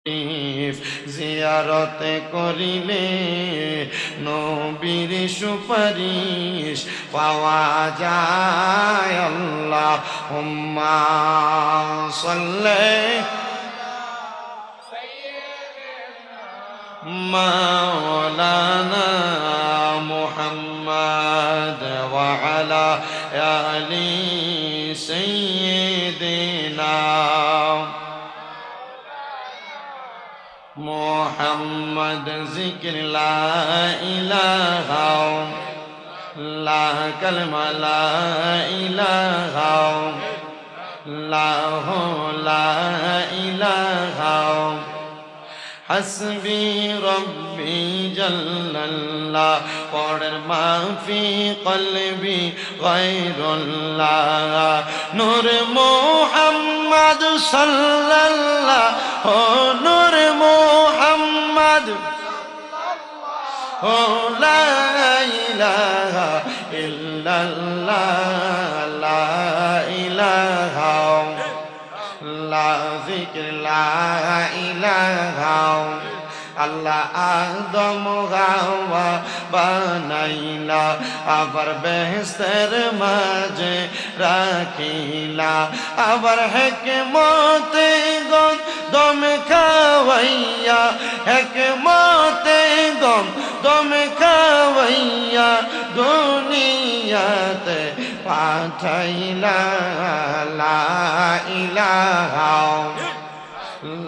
জিয়ারত করিলে নবীর সুপারিশ পাওয়া যায়। আল্লাহুম্মা সাল্লি মাওলানা মুহাম্মদ ওয়া আলা আলি সাইয়্যিদিনা মুহাম্মদ জিকির লা ইলাহা লা কালমা লা ইলাহা লাহু লা ইলাহা হাসবি রব্বি জাল্লাল্লাহ পড়ের মাফি কলবি গায়রুল্লাহ নূর মুহাম্মদ সাল্লাল্লাহ ও নূর মুহাম্মদ ও লা ইলাহা ইল্লাল্লাহ লা ইলাহা লা যিকর লা ইলাহা আল্লাহ আদম হাওয়া বানাইলা আবার বেহেশতের মাঝে রাখিলা আবার হিকমতে দম খাওয়াইয়া হিকমতে দম খাওয়াইয়া দুনিয়াতে পাঠাইলা লা ইলাহা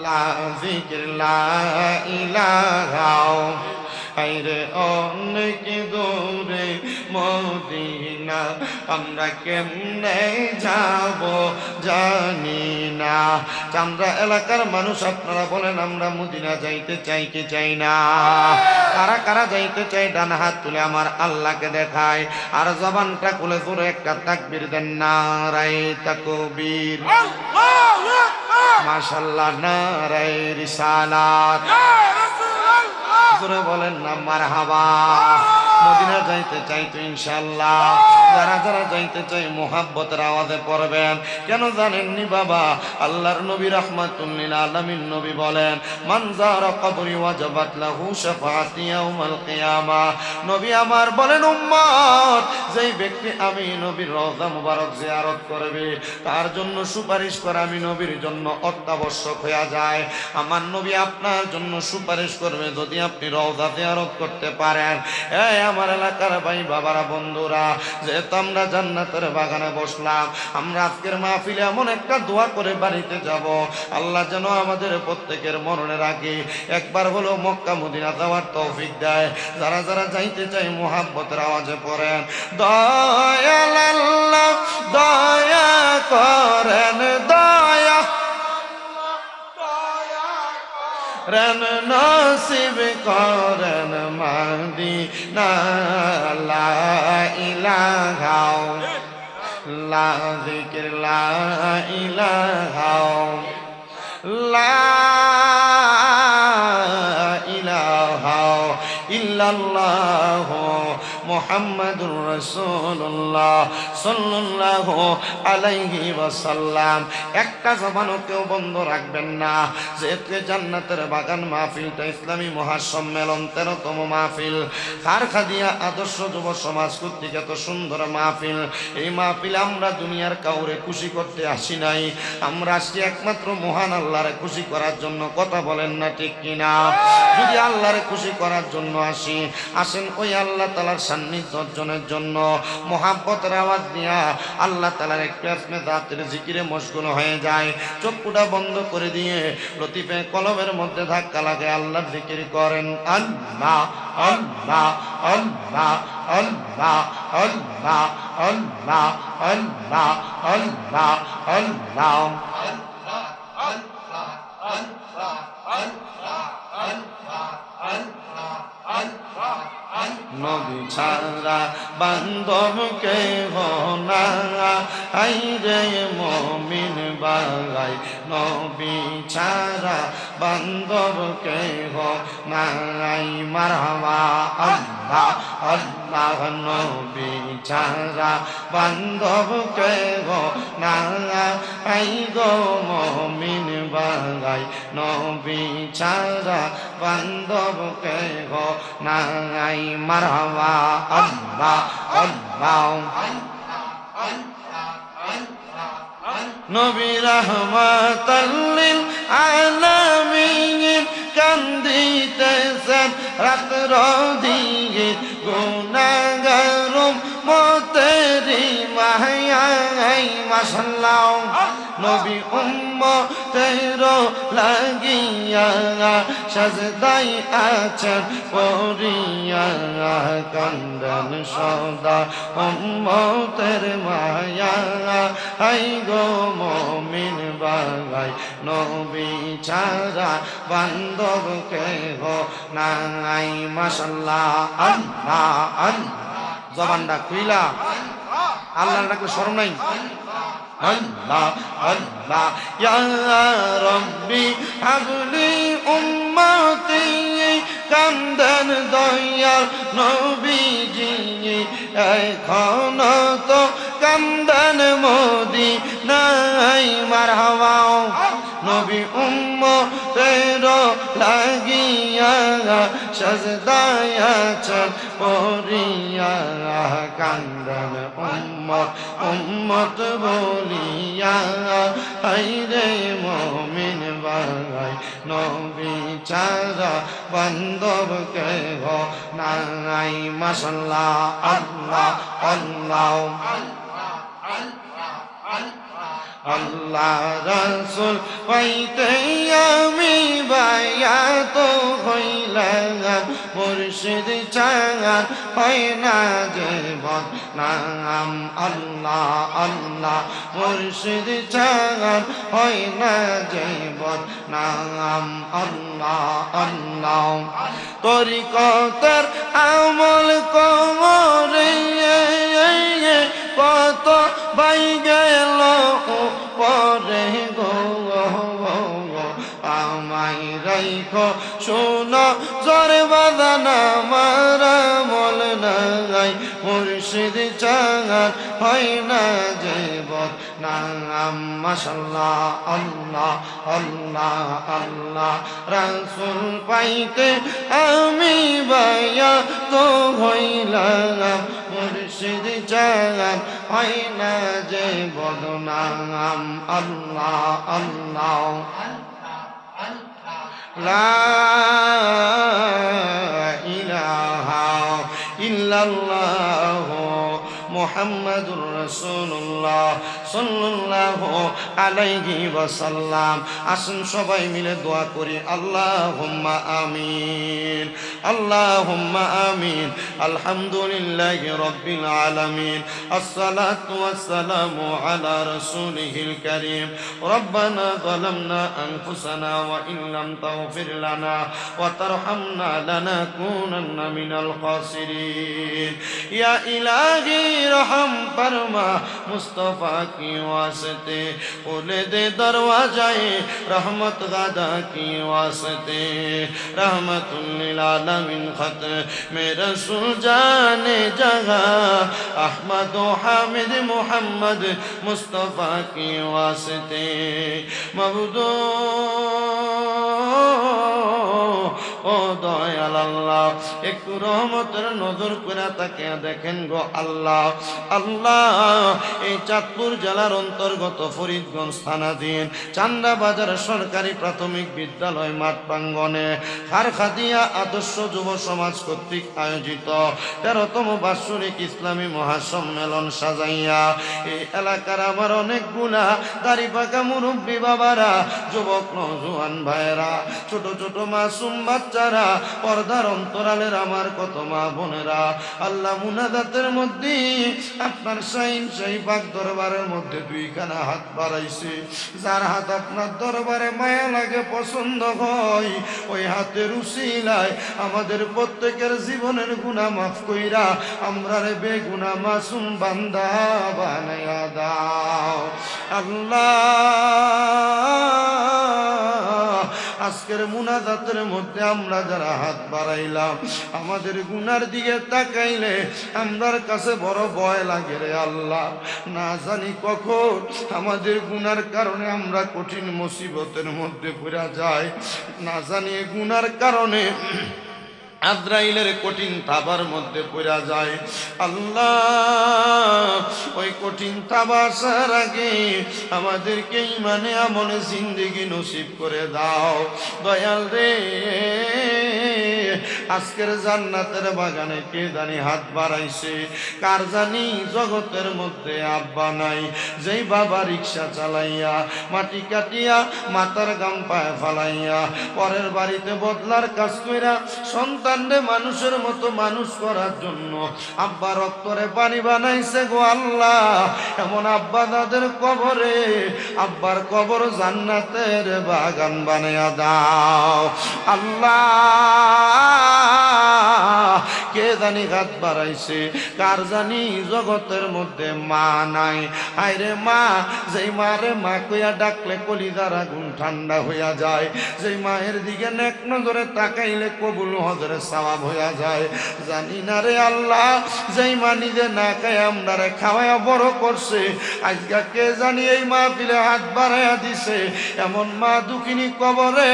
লা যিকর লা ইলাহা আইরে অনেক দূরে মদিনা আমরা কেমনে যাব জানি না। চামড়া এলাকার মানুষ আপনারা বলেন আমরা মদিনা যাইতে চাই কি চাই না? কারা কারা যাইতে চাই ডান হাত তুলে আমার আল্লাহকে দেখায় আর জবানটা খুলে জোরে একটা তাকবীর দেন নারায়ে তাকবীর মাশাআল্লাহ নারায়ে রিসালাত জোরে বলেন না মারহাবা। মদিনা যাইতে চাই তো ইনশাআল্লাহ যারা যারা যাইতে চাই মুহাব্বতের আওয়াজে পড়বেন। কেন জানেননি বাবা? আল্লাহর নবী রাহমাতুল লিল আলামিন নবী বলেন মান যারা কবরি ওয়াজাবাত লাহু শাফাআতি ইয়াউমাল কিয়ামাহ। নবী আমার বলেন উম্মত যেই ব্যক্তি আমি নবীর রওজা মুবারক জিয়ারত করবে তার জন্য সুপারিশ করা আমি নবীর জন্য অত্যাবশ্যক হয়ে যায়। আমার নবী আপনার জন্য সুপারিশ করবে যদি আপনি রওজা জিয়ারত করতে পারেন। এই আমার এলাকার ভাই বাবারা বন্ধুরা যেহেতু আমরা জান্নাতের বাগানে বসলাম আমরা আজকের মাহফিলে এমন একটা দোয়া করে বাড়িতে যাব আল্লাহ যেন আমাদের প্রত্যেকের মরণের আগে একবার হলো মক্কা মদিনা যাওয়ার তৌফিক দেয়। যারা যারা যাইতে চাই মুহাব্বতের আওয়াজে পড়েন দয়াল আল্লাহ দয়া করেন দয়া রন নসিব করেন মদিনা লা ইলাহা লা যিকর লা ইলাহা লা ইলাহা ইল্লাল্লাহ মুহাম্মাদুর রাসূলুল্লাহ সাল্লাল্লাহু আলাইহি ওয়াসাল্লাম। একটা জবানও কেউ বন্ধ রাখবেন না। যেহেতু জান্নাতের বাগান মাহফিলটা ইসলামী মহাসম্মেলন 13তম মাহফিল খারখাদিয়া আদর্শ যুব সমাজ কর্তৃক এত সুন্দর মাহফিল। এই মাহফিলে আমরা দুনিয়ার কাউরে খুশি করতে আসি নাই, আমরা আসছি একমাত্র মহান আল্লাহরে খুশি করার জন্য। কথা বলেন না ঠিক কিনা? যদি আল্লাহরে খুশি করার জন্য আসি আসেন ওই আল্লাহ তাআলার সান্নিধ্য অর্জনের জন্য মুহাব্বতের আওয়াজ দিয়া আল্লাহ তাআলার একটু আসমে জাতের জিকিরে মশগুল হয়ে যায়। চক্ষুটা বন্ধ করে দিয়ে লতিফে কলমের মধ্যে ধাক্কা লাগে আল্লাহর জিকির করেন আল্লাহ আল্লাহ আল্লাহ আল্লাহ আল্লাহ আল্লাহ আল্লাহ আল্লাহ আল্লাহ নবী ছাড়া বান্ধব কেহ নাই রে মুমিন ভাই নবী ছাড়া বান্ধব কেহ নাই মারহাবা আল্লাহ আল্লাহ নবী ছাড়া বান্ধব কেহ নাই গো মুমিন ভাই নবী ছাড়া বান্ধব কেহ নাই মারহাবা আল্লাহ আল্লাহ নবী রাহমাতাল লিল আলামিন কান্দিতেছেন রাত্র দিগে গুনাহগার উম্মতেরি মায়াই মাশাআল্লাহ নবী উম্মতের লাগিয়া সাজদাই আছেন পড়িয়া কান্দন সদা উম্মতের মায়া হাই গো মুমিন ভাই নবী ছাড়া বান্ধব কেহ নাই মাশাআল্লাহ আল্লাহ আল্লাহ জবানটা খুইলা আল্লাহর ডাকলে শরম নাই আল্লাহ আল্লাহ ইয়া রাব্বি হাবলি উম্মতি কান্দন দয়াল নবীজি এখন তো কান্দন মদিনায় মারহাবা নবী উম্মতের লাগিয়া সাজদায় আছেন পড়িয়া কান্দন উম্মত বলিয়া হায়রে মুমিন ভাই নবী ছাড়া বান্ধব কেহ নাই মাশাআল্লাহ আল্লাহ আল্লাহ আল্লাহ রাসূল পাইতে আমি বায়াত হইলাম মুর্শিদ ছাড়া হয় না যে বদনাম আল্লাহ আল্লাহ মুর্শিদ ছাড়া হয় না যে বদনাম আল্লাহ আল্লাহ তরিকতের আমল করে কত বাই গেল পরে গো আমায় রাইখো শোনো জরে বাদানা মারা মল নাই মুর্শিদ চাঙার হয় না যে বদনাম মাশাআল্লাহ আল্লাহ আল্লাহ আল্লাহ রাসূল পাইতে আমি বায়া তো হইলাম মুর্শিদ চাঙার হয় না যে বদনাম আল্লাহ আল্লাহ লা ইলাহা ইল্লাল্লাহ মুহাম্মাদুর রাসূলুল্লাহ সাল্লাল্লাহু আলাইহি ওয়াসাল্লাম আসুন সবাই মিলে দোয়া করি আল্লাহুম্মা আমিন আল্লাহুম্মা আমিন আলহামদুলিল্লাহি রাব্বিল আলামিন আসসালাতু ওয়াসসালামু আলা রাসূলিহিল কারীম রব্বানা যালামনা আনফুসানা ওয়া ইন লাম তাগফির লানা ওয়া তারহামনা লানাকুনান্না মিনাল খাসিরিন ইয়া ইলাহি रहम फरमा मुस्तफा की वास्ते खोले दे दरवाजाए रहमत गादा की वास्ते रहमतुल लिल आलमीन खत में रसूल जाने जगह अहमद हामिद मुहम्मद मुस्तफा की वास्ते मबदू ও দয়াল আল্লাহ একটু রহমতের নজর করে তাকে দেখেন গো আল্লাহ আল্লাহ এই চাঁদপুর জেলার অন্তর্গত ফরিদগঞ্জ থানাধীন চান্দা বাজার সরকারি প্রাথমিক বিদ্যালয় মাঠ প্রাঙ্গণে খারখাদিয়া আদর্শ যুব সমাজ কর্তৃক আয়োজিত 13তম বাৎসরিক ইসলামী মহাসম্মেলন সাজাইয়া এই এলাকার আমার অনেকগুলা দাড়ি পাকা মুরব্বী বাবারা যুবক নওজোয়ান ভাইরা ছোট ছোট মাসুম বাচ্চারা পর্দার অন্তরালের আমার কত মা বোনেরা আল্লাহ মুনাজাতের মধ্যে আপনার সেই পাক দরবারের মধ্যে দুইখানা হাত বাড়াইছে, যার হাত আপনার দরবারে মায়া লাগে পছন্দ হয়, ওই হাতের উসিলায় আমাদের প্রত্যেকের জীবনের গুনাহ মাফ কইরা আমরা রে বেগুনাহ মাসুম বান্দা বানায়া দাও আল্লাহ। আজকের মুনাজাতের মধ্যে আমরা যারা হাত বাড়াইলাম আমাদের গুনার দিকে তাকাইলে আমরার কাছে বড় ভয় লাগে রে আল্লাহ। না জানি কখন আমাদের গুনার কারণে আমরা কঠিন মুসিবতের মধ্যে পড়া যায়, না জানি গুনার কারণে আজরাইলের কঠিন তাবার মধ্যে পড়া যায়। আল্লাহ ওই কঠিন তাবা আসার আগে আমাদেরকে ইমানে আমলে জিন্দেগি নসিব করে দাও দয়াল রে। আজকের জান্নাতের বাগানে কে জানি হাত বাড়াইছে, কার জানি জগতের মধ্যে আব্বা নাই, যেই বাবা রিক্সা চালাইয়া মাটি কাটিয়া মাথার গাম পায়ে ফালাইয়া পরের বাড়িতে বদলার কাজ কইরা সন্তানরে মানুষের মতো মানুষ করার জন্য আব্বা রক্তরে পানি বানাইছে গো আল্লাহ। এমন আব্বা দাদের কবরে আব্বার কবর জান্নাতের বাগান বানাইয়া দাও আল্লাহ। কে জানি হাত বাড়াইছে, কার জানি জগতের মধ্যে মা নাই। আইরে মা, যেই মারে মা কইয়া ডাকলে কলিজার আগুন ঠান্ডা হইয়া যায়, যেই মায়ের দিকে নেক নজরে তাকাইলে কবুল হজরে সওয়াব হইয়া যায়। জানি না রে আল্লাহ, যেই মা নিজে না খায় আমরারে খাওয়াইয়া বড় করছে, আজকে কে জানি এই মাহফিলে হাত বাড়াইয়া দিছে। এমন মা দুঃখিনী কবরে,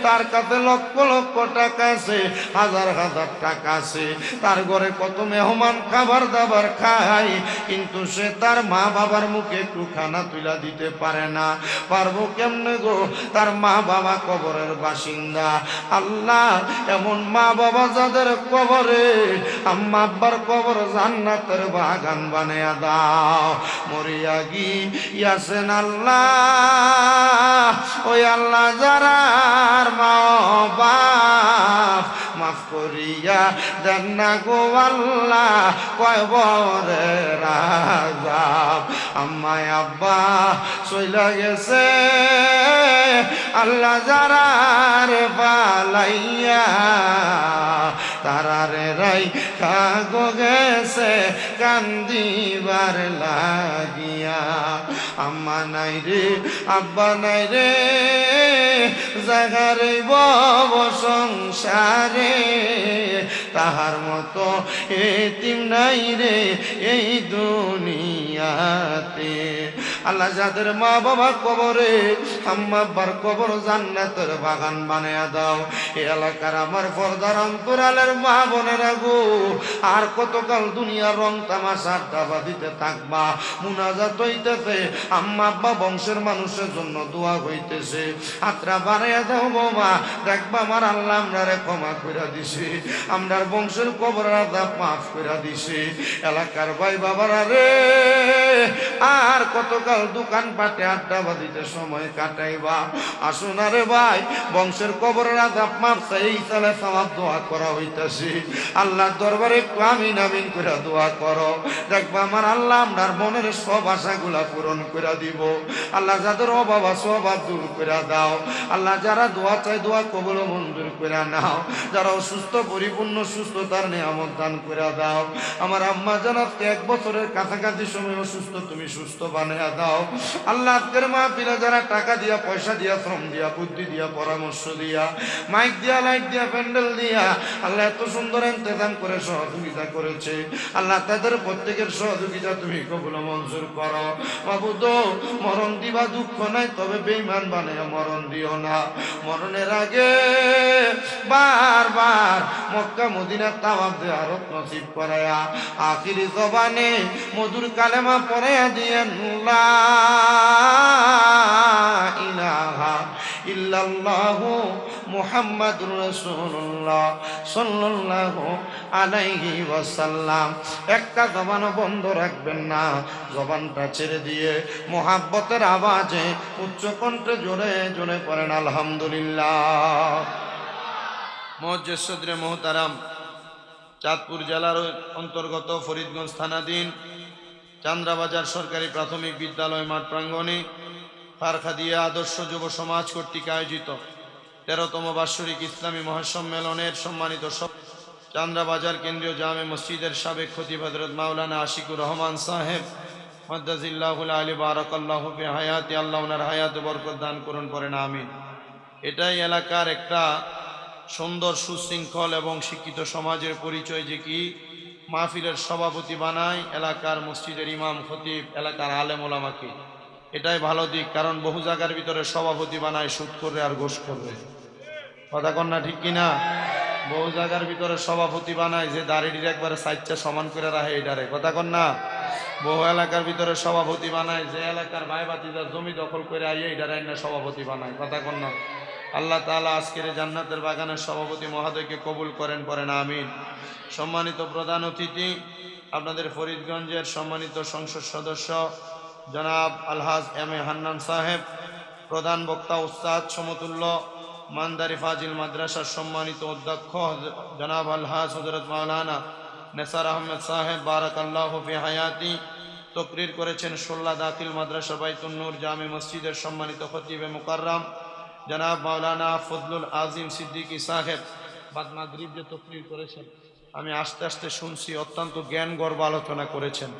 তার কাছে লক্ষ লক্ষ টাকা আছে, হাজার হাজার টাকা আছে, তার ঘরে কত মেহমান খাবার দাবার খায়, কিন্তু সে তার মা বাবার মুখে একটু খানা তুলা দিতে পারে না। পারবো কেমনে গো, তার মা বাবা কবরের বাসিন্দা। আল্লাহ এমন মা বাবা যাদের কবরে, আম্মা আব্বার কবর জান্নাতের বাগান বানায়া দাও। মরিয়া গিয়াছেন আল্লাহ, ওই আল্লাহ যারার মা বাপ মাফ করিয়া দেন না গো আল্লাহ, কবরের আযাব। আম্মায় আব্বা চইলা গেছে আল্লাহ যারারে পালাইয়া, তারারে রাই কাগো গেছে কান্দিবার লাগিয়া। আম্মা নাই রে আব্বা নাই রে, জাগারে বব সংসারে, তাহার মতো এতিম নাই রে এই দুনিয়াতে। আল্লাহ যাদের মা বাবা কবরে, আম্মা আব্বার কবর জান্নাতের বাগান বানায়া দাও। এই এলাকার আমার পর্দার অন্তরালের মা বোনেরা গো, আর কতকাল দুনিয়ার রং তামাশা আড্ডা দিতে থাকবা? মুনাজাত হইতেছে, আম্মা আব্বা বংশের মানুষের জন্য দোয়া হইতেছে, হাতরা বানাইয়া দাও বাবা। দেখবা আমার আল্লাহ আমরারে ক্ষমা কইরা দিছে, আমরার বংশের কবরের আযাব মাফ কইরা দিছে। এলাকার ভাই বাবারা রে, আর কতকাল দোকান পাটে আড্ডা বাদিতে সময় কাটাইবা? আসুন আরে ভাই, বংশের কবরের আযাব মাফ চাই, তাহলে সওয়াব দোয়া করা হইতাছে। আল্লাহর দরবারে একটু আমিন আমিন করে দোয়া করো, দেখবা আমার আল্লাহ আমরার মনের সব আশাগুলা পূরণ করে দিব। আল্লাহ যাদের অভাব আছে অভাব দূর করে দাও। আল্লাহ যারা দোয়া চাই দোয়া কবুল মঞ্জুর করে নাও। যারা অসুস্থ পরিপূর্ণ সুস্থতার নিয়ামত দান করে দাও। আমার আম্মা জানাতে 1 বছরের কাছাকাছি সময় অসুস্থ, তুমি সুস্থ বানিয়ে দাও। আল্লাহ আজকের মাহফিলে যারা টাকা দিয়া, পয়সা দিয়া, শ্রম দিয়া, বুদ্ধি দিয়া, পরামর্শ দিয়া, মাইক দিয়া, লাইট দিয়া, প্যান্ডেল দিয়া, আল্লাহ এত সুন্দর ইন্তজাম করে সহযোগিতা করেছে, আল্লাহ তাদের প্রত্যেকের সহযোগিতা তুমি কবুল মঞ্জুর করো। মাবুদ, মরণ দিবা দুঃখ নাই, তবে বেঈমান বানায়া মরণ দিও না। মরণের আগে বারবার মক্কা মদিনা তাওয়াফ জিয়ারত নসিব করায়া আখিরি জবানে মধুর কালেমা পড়াইয়া দিয়েন, লা ইলাহা ইল্লাল্লাহু মুহাম্মাদুর রাসূলুল্লাহ সাল্লাল্লাহু আলাইহি ওয়াসাল্লাম। একটা জবানও বন্ধ রাখবেন না, জবানটা ছেড়ে দিয়ে মুহাব্বতের আওয়াজে উচ্চ কণ্ঠে জোরে জোরে পড়েন আলহামদুলিল্লাহ। মুআজ্জিজ সদরে মোহতারাম, চাঁদপুর জেলার অন্তর্গত ফরিদগঞ্জ থানাধীন চান্দ্রাবাজার সরকারি প্রাথমিক বিদ্যালয় মাঠ প্রাঙ্গণে ফারখাদিয়া আদর্শ যুব সমাজ কর্তৃক আয়োজিত 13তম বার্ষিক ইসলামী মহাসম্মেলনের সম্মানিত চান্দ্রাবাজার কেন্দ্রীয় জামে মসজিদের সাবেক খতিব হযরত মাওলানা আশিকুর রহমান সাহেব মাদ্দাজিল্লাহুল আলী বারাকাল্লাহু ফি হায়াতি, আল্লাহ ওনার হায়াতে বরকত দান করুন, পড়েন আমিন। এটাই এলাকার একটা সুন্দর সুশৃঙ্খল এবং শিক্ষিত সমাজের পরিচয়, যে কি মাহফিলের সভাপতি বানায় এলাকার মসজিদের ইমাম খতিব, এলাকার আলেম ওলামাকে। এটাই ভালো দিক, কারণ বহু জায়গার ভিতরে সভাপতি বানায় সুদ করবে আর ঘোষ করবে, কথা কন না ঠিক কিনা? বহু জায়গার ভিতরে সভাপতি বানায় যে দাড়িটির একবারে সাইডটা সমান করে রাখে এটারে, কথা কন না? বহু এলাকার ভিতরে সভাপতি বানায় যে এলাকার ভাই ভাতিজার জমি দখল করে আইয়ে এটারে আইনা সভাপতি বানায়, কথা কন না? আল্লাহ তাআলা আজকের জান্নাতের বাগানের সভাপতি মহোদয়কে কবুল করেন, পড়েন আমিন। সম্মানিত প্রধান অতিথি, আপনাদের ফরিদগঞ্জের সম্মানিত সংসদ সদস্য জনাব আলহাজ এম এ হান্নান সাহেব, প্রধান বক্তা উস্তাদ সমতুল্য মানদারি ফাজিল মাদ্রাসার সম্মানিত অধ্যক্ষ জনাব আলহাজ হযরত মাওলানা নেসার আহমেদ সাহেব বারাকাল্লাহু ফি হায়াতি, তকরির করেছেন শোল্লা দাখিল মাদ্রাসা বাইতুন নূর জামে মসজিদের সম্মানিত খতিবে মুকাররম জনাব মাওলানা ফজলুল আজিম সিদ্দিকী সাহেব, বাদ মাগরিব যে তকরির করেছেন আমি আস্তে আস্তে শুনছি, অত্যন্ত জ্ঞান গর্ব আলোচনা করেছেন।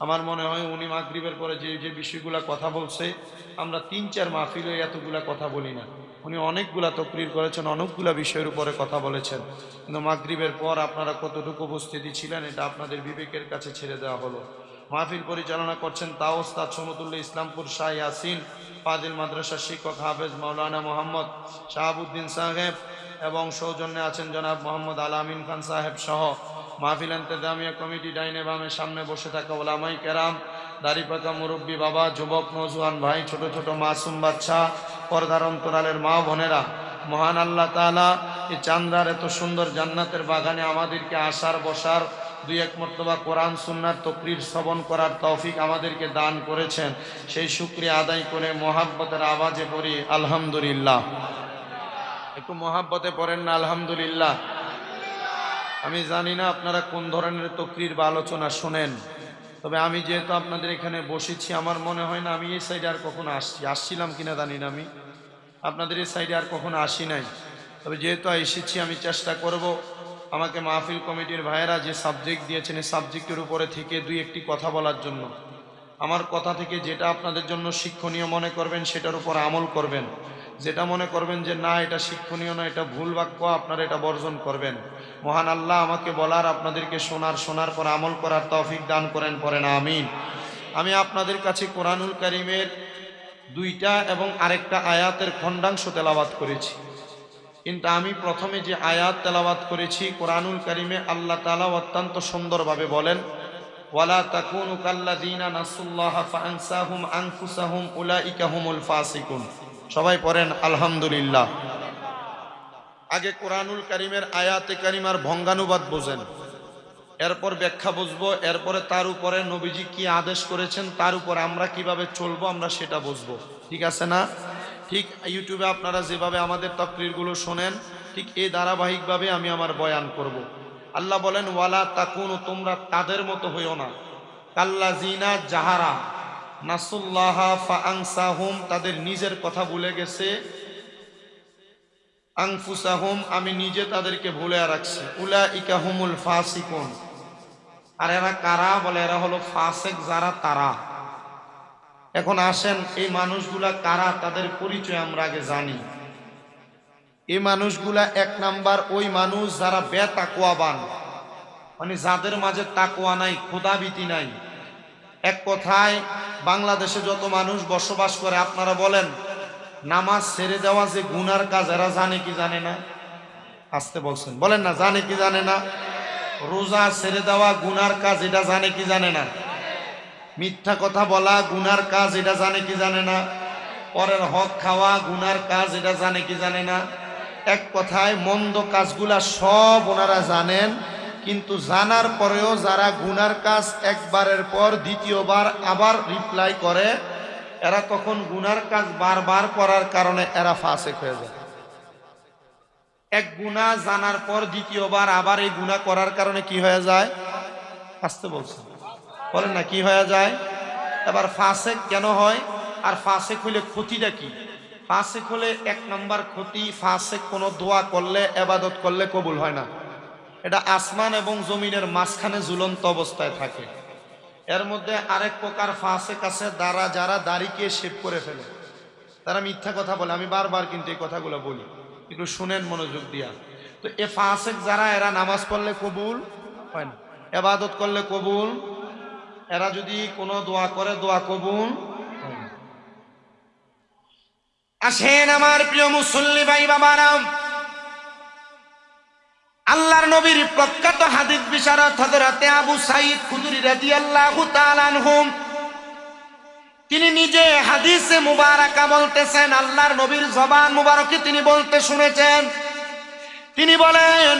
আমার মনে হয় উনি মাগরিবের পরে যে যে বিষয়গুলা কথা বলছে আমরা 3-4 মাহফিলে এতগুলা কথা বলি না। উনি অনেকগুলা তকরির করেছেন, অনেকগুলা বিষয়ের উপরে কথা বলেছেন, কিন্তু মাগরিবের পর আপনারা কতটুকু উপস্থিতি ছিলেন এটা আপনাদের বিবেকের কাছে ছেড়ে দেওয়া হলো। মাহফিল পরিচালনা করছেন তাওস্তাদ সমতুল্য ইসলামপুর শাহ ইয়াসিন ফাজিল মাদ্রাসার শিক্ষক হাফেজ মাওলানা মোহাম্মদ শাহাবুদ্দিন সাহেব, এবং সৌজন্যে আছেন জনাব মোহাম্মদ আলামিন খান সাহেব সহ মাহফিল ইন্তেজামিয়া কমিটি ডাইনে বামে সামনে বসে থাকা ওলামাই কেরাম, দাড়িপাকা মুরব্বী বাবা, যুবক নওজোয়ান ভাই, ছোট ছোট মাসুম বাচ্চা, পর্দার অন্তরালের মা বোনেরা, মহান আল্লাহ তাআলা এই চান্দ্রার এত সুন্দর জান্নাতের বাগানে আমাদেরকে আসার বসার, 2-1 মর্তবা কোরআন সুন্নাত তকরির শ্রবণ করার তৌফিক আমাদেরকে দান করেছেন। সেই শুকরিয়া আদায় করে মহাব্বতের আওয়াজে পড়ি আলহামদুলিল্লাহ। একটু মহাব্বতে পড়েন না আলহামদুলিল্লাহ। আমি জানি না আপনারা কোন ধরনের তকরির বা আলোচনা শোনেন, তবে আমি যেহেতু আপনাদের এখানে বসেছি আমার মনে হয় না আমি এই সাইডে আর কখনো আসছিলাম কিনা জানি না, আমি আপনাদের এই সাইডে আর কখনো আসি নাই। তবে যেহেতু এসেছি আমি চেষ্টা করব আমাকে মাহফিল কমিটির ভাইয়েরা যে সাবজেক্ট দিয়েছেন এই সাবজেক্টের উপরে থেকে 2-1টি কথা বলার জন্য। আমার কথা থেকে যেটা আপনাদের জন্য শিক্ষণীয় মনে করবেন সেটার উপর আমল করবেন, যেটা মনে করবেন যে না এটা শিক্ষণীয় না, এটা ভুল বাক্য, আপনারা এটা বর্জন করবেন। মহান আল্লাহ আমাকে বলার, আপনাদেরকে শোনার পর আমল করার তৌফিক দান করেন, পড়েন আমিন। আমি আপনাদের কাছে কোরআনুল কারীমের 2টা এবং আরেকটা আয়াতের খণ্ডাংশ তেলাওয়াত করেছি, কিন্তু আমি প্রথমে যে আয়াত তেলাওয়াত করেছি কোরআনুল কারীমে আল্লাহ তাআলা অত্যন্ত সুন্দরভাবে বলেন, ওয়ালা তাকুনু কাল্লাযীনা নাসুল্লাহা ফাআনসাহুম আনফুসাহুম উলাইকা হুমুল ফাসিকুন। সবাই পড়েন আলহামদুলিল্লাহ। আগে কোরআনুল কারীমের আয়াতে কারিমার ভঙ্গানুবাদ বোঝেন, এরপর ব্যাখ্যা বুঝবো, এরপরে তার উপরে নবীজি কি আদেশ করেছেন তার উপর আমরা কিভাবে চলবো আমরা সেটা বুঝবো, ঠিক আছে না? ঠিক ইউটিউবে আপনারা যেভাবে আমাদের তাকরীরগুলো শোনেন ঠিক এই ধারাবাহিকভাবে আমি আমার বয়ান করব। আল্লাহ বলেন ওয়ালা তাকুনু, তোমরা তাদের মতো হইও না, কাল্লাযীনা যাহারা নাসুল্লাহা ফাআনসাহুম, তাদের নিজের কথা ভুলে গেছে, আনফুসাহুম, আমি নিজে তাদেরকে ভুলে রাখছি, উলাইকা হুমুল ফাসিকুন। আর এরা কারা? বলে এরা হলো ফাসিক যারা, তারা। এখন আসেন এই মানুষগুলা কারা তাদের পরিচয় আমরা আগে জানি। এই মানুষগুলা 1 নাম্বার ওই মানুষ যারা বেতাকওয়াবান, মানে যাদের মাঝে তাকওয়া নাই, খোদাভীতি নাই। এক কথায় বাংলাদেশে যত মানুষ বসবাস করে আপনারা বলেন নামাজ ছেড়ে দেওয়া যে গুনার কাজ এরা জানে কি জানে না? আসতে বলছেন, বলেন না, জানে কি জানে না? রোজা ছেড়ে দেওয়া গুনার কাজ এটা জানে কি জানে না? মিথ্যা কথা বলা গুনার কাজ এটা জানে কি জানে না? পরের হক খাওয়া গুনার কাজ এটা জানে কি জানে না? এক কথায় মন্দ কাজগুলা সব ওনারা জানেন, কিন্তু জানার পরেও যারা গুনার কাজ একবারের পর দ্বিতীয়বার আবার রিপ্লাই করে, এরা তখন গুনার কাজ বারবার করার কারণে এরা ফাসিক হয়ে যায়। এক গুনাহ জানার পর দ্বিতীয়বার আবার এই গুনাহ করার কারণে কি হয়ে যায়? আসতে বলছে, বলেন না কি হয়ে যায়? এবার ফাসেক কেন হয়? আর ফাসেক হইলে ক্ষতিটা কি? ফাসেক হলে এক নম্বর ক্ষতি, ফাসেক কোনো দোয়া করলে, ইবাদত করলে কবুল হয় না। এটা আসমান এবং জমিনের মাঝখানে ঝুলন্ত অবস্থায় থাকে। এর মধ্যে আরেক প্রকার ফাসেক আছে, যারা দাড়িকে শেভ করে ফেলে, তারা মিথ্যা কথা বলে। আমি বারবার কিন্তু এই কথাগুলো বলি, একটু শুনেন মনোযোগ দিয়া। তো এ ফাসেক যারা, এরা নামাজ পড়লে কবুল হয় না, ইবাদত করলে কবুল, এরা যদি কোনো দোয়া করে দোয়া কবুল হয় না। আসেন আমার প্রিয় মুসল্লি ভাই বাবারা, আল্লাহর নবীর প্রখ্যাত হাদিস বিশারদ হযরতে আবু সাঈদ খুদরি রাদিয়াল্লাহু তাআলা আনহু, তিনি নিজে হাদিসে মুবারাকা বলতেছেন, আল্লাহর নবীর জবান মুবারকে তিনি বলতে শুনেছেন। তিনি বলেন,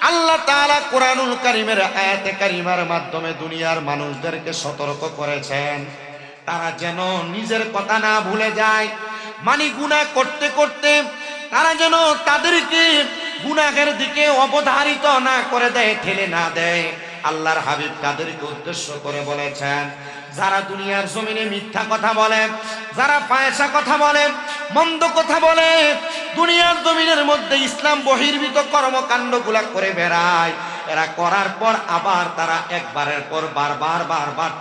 আল্লাহ তাআলা কোরআনুল কারীমের আয়াতে কারিমার মাধ্যমে দুনিয়ার মানুষদেরকে সতর্ক করেছেন, তারা যেন নিজের কথা না ভুলে যায়। মানে গুনাহ করতে করতে তারা যেন তাদেরকে গুনাহের দিকে অবধারিত না করে দেয়, ঠেলে না দেয়। আল্লাহর হাবিব তাদেরকে উদ্দেশ্য করে বলেছেন, যারা দুনিয়ার জমিনে মিথ্যা কথা বলে, যারা ফায়সা কথা বলে, মন্দ কথা বলে, দুনিয়ার জমিনের মধ্যে ইসলাম বহির্ভূত কর্মকাণ্ডগুলা করে বেড়ায়, এরা করার পর আবার তারা একবারের পর বারবার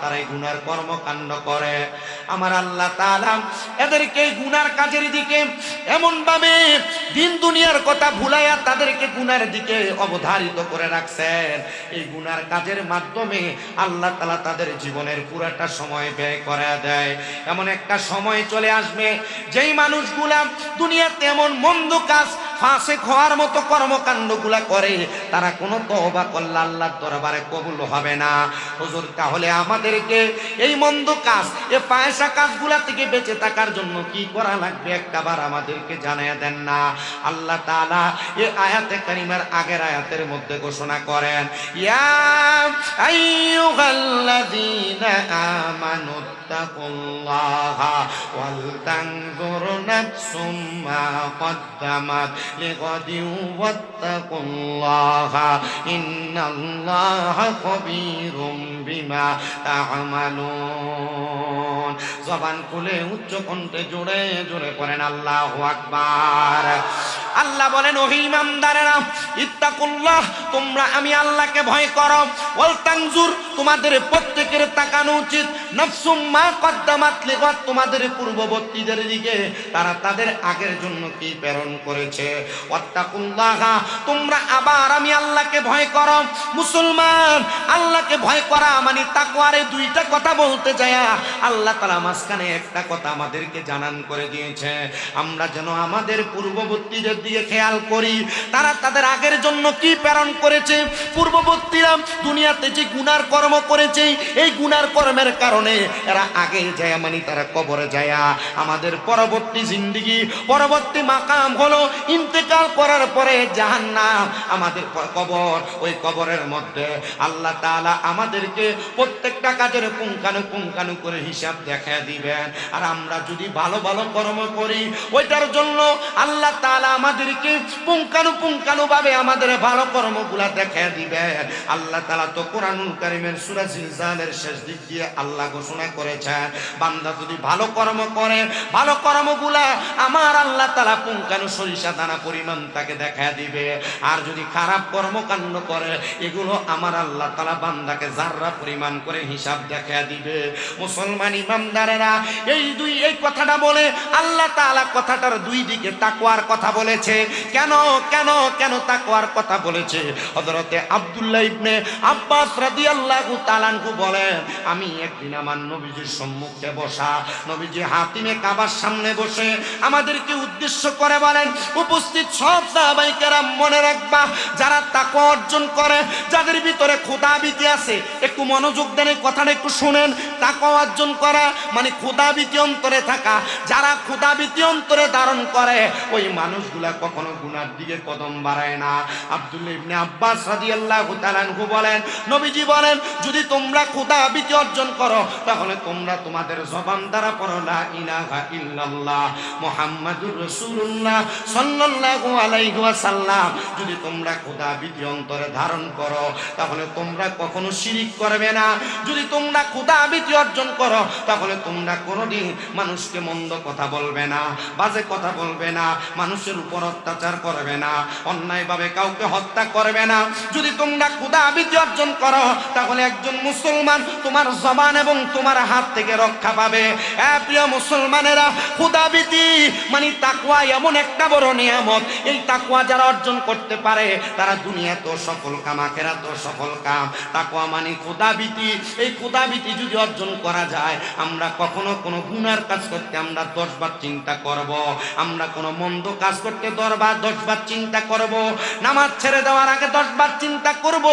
তারা এই গুনার কর্মকাণ্ড করে। আমার আল্লাহ তাআলা এদেরকে গুনার কাজের দিকে এমন ভাবে দিন দুনিয়ার কথা ভুলাইয়া তাদেরকে গুনার দিকে অবধারিত করে রাখছেন। এই গুনার কাজের মাধ্যমে আল্লাহ তাআলা তাদের জীবনের পুরাটা সময় ব্যয় করে দেয়। এমন একটা সময় চলে আসবে যেই মানুষগুলা দুনিয়াতে এমন মন্দ কাজ, ফাসেক হওয়ার মতো কর্মকাণ্ডগুলা করে, তারা কোনো তওবা করলে আল্লাহর দরবারে কবুল হবে না। হুজুর, তাহলে আমাদেরকে এই মন্দ কাজ, এই ফায়সা কাজগুলা থেকে বেঁচে থাকার জন্য কি করা লাগবে একটাবার আমাদেরকে জানিয়ে দেন না। আল্লাহ তাআলা এই আয়াতে কারিমার আগের আয়াতের মধ্যে ঘোষণা করেন, ইয়া আইয়ুহাল্লাযীনা আমানু তাকুল্লাহা ওয়াল তানজুর নাফসুম মা কদ্দামাত লিগাদিন ওয়াত্তাকুল্লাহা ইন্নাল্লাহা খাবীরুম বিমা তা'মালুন। জবান খুলে উচ্চ কণ্ঠে জোরে জোরে পড়েন আল্লাহু আকবার। আল্লাহ বলেন, ওহে ইমানদারেরা, ইত্তাকুল্লাহ, তোমরা আমি আল্লাহকে ভয় করো। ওয়াল তানজুর, তোমাদের প্রত্যেকের তাকানো উচিত, নাফসুম মা কদ্দামাত লিগাদ, তোমাদের পূর্ববর্তীদের দিকে তারা তাদের আগের জন্য কি প্রেরণ করেছে। ওয়াত্তাকুল্লাহ, তোমরা আবার আমি আল্লাহকে ভয় করো। মুসলমান, আল্লাহকে ভয় করা মানে তাকওয়ারে দুইটা কথা বলতে যায় আল্লাহ তাআলা মাঝখানে একটা কথা আমাদেরকে জানান করে দিয়েছে, আমরা যেন আমাদের পূর্ববর্তীদের দিকে খেয়াল করি, তারা তাদের আগের জন্য কি প্রেরণ করেছে। পূর্ববর্তীরা দুনিয়াতে যে গুনার কর্ম করেছে, এই গুনার কর্মের কারণে এরা আগে যায় মানে তারা কবরে যায়। আমাদের পরবর্তী জিন্দেগি, পরবর্তী মাকাম হলো ইন্তেকাল করার পরে জাহান্নাম, আমাদের কবর। ওই কবরের মধ্যে আল্লাহ তাআলা আমাদেরকে প্রত্যেকটা কাজের পুঙ্খানু করে হিসাব দেখা দিবেন। আর আমরা যদি ভালো ভালো কর্ম করি, ওইটার জন্য আল্লাহ তাআলা আমাদেরকে পুঙ্খানু ভাবে আমাদের ভালো কর্মগুলা দেখা দিবেন। আল্লাহ তাআলা তো কোরআনুল কারীমের সূরা জিলজালের শেষ দিক দিয়ে আল্লাহ ঘোষণা করেছেন, বান্দা যদি ভালো কর্ম করে, ভালো কর্মগুলা আমার আল্লাহ তাআলা পুঙ্খানু সরিষা দানা পরিমাণ তাকে দেখা দিবে। আর যদি খারাপ কর্মকাণ্ড করে, এগুলো আমার আল্লাহ তাআলা বান্দাকে জাররা পরিমাণ করে হিসাব দেখা দিবে। মুসলমান ইমানদারেরা, এই কথাটা বলে আল্লাহ তাআলা কথাটার দুই দিকে তাকওয়ার কথা বলেছে। কেন তাকওয়ার কথা বলেছে? হযরতে আব্দুল্লাহ ইবনে আব্বাস রাদিয়াল্লাহু তাআলা আনহু বলেন, আমি একদিন আমার নবীজির সম্মুখে বসা, নবীজি হাতিমে কাবার সামনে বসে আমাদেরকে উদ্দেশ্য করে বলেন, উপস্থিত সব সাহাবায়ে কেরাম মনে রাখবা, যারা তাকওয়া অর্জন করে, যাদের ভিতরে খোদাভীতি আছে, একটু মনোযোগ দেন, এই কথাটা একটু শুনেন। তাকওয়া অর্জন করা মানে খোদাভীতি অন্তরে থাকা। যারা খোদাভীতি অন্তরে ধারণ করে, ওই মানুষগুলা কখনো গুনার দিকে কদম বাড়ায় না। আব্দুল্লাহ ইবনে আব্বাস রাদিয়াল্লাহু তাআলা আনহু বলেন, নবীজি বলেন, যদি তোমরা খোদা ভীতি অর্জন করো তাহলে তোমরা তোমাদের জবান দ্বারা পড়ো লা ইলাহা ইল্লাল্লাহ মুহাম্মাদুর রাসূলুল্লাহ সাল্লাল্লাহু আলাইহি ওয়াসাল্লাম। যদি তোমরা খোদা ভীতি অন্তরে ধারণ করো তাহলে তোমরা কখনো শিরিক করবে না। যদি তোমরা খোদা ভীতি অর্জন করো তাহলে তোমরা কোনোদিন মানুষকে মন্দ কথা বলবে না, বাজে কথা বলবে না, মানুষের উপর অত্যাচার করবে না, অন্যায়ভাবে কাউকে হত্যা করবে না। যদি তোমরা খোদা ভীতি অর্জন করো তাহলে একজন মুসলমান তোমার জবান এবং তোমার হাত থেকে রক্ষা পাবে। প্রিয় মুসলমানেরা, খোদা ভীতি মানে তাকওয়া এমন একটা বড় নিয়ামত। এই তাকওয়া যারা অর্জন করতে পারে তারা দুনিয়াতেও সফল কাম, আখিরাতেও সফল কাম। তাকওয়া মানে খোদা ভীতি। এই খোদা ভীতি যদি অর্জন করা যায়, আমরা কখনো কোনো গুনার কাজ করতে আমরা 10 বার চিন্তা করব। আমরা কোনো মন্দ কাজ করতে 10 বার চিন্তা করব। নামাজ ছেড়ে দেওয়ার আগে 10 বার চিন্তা করব।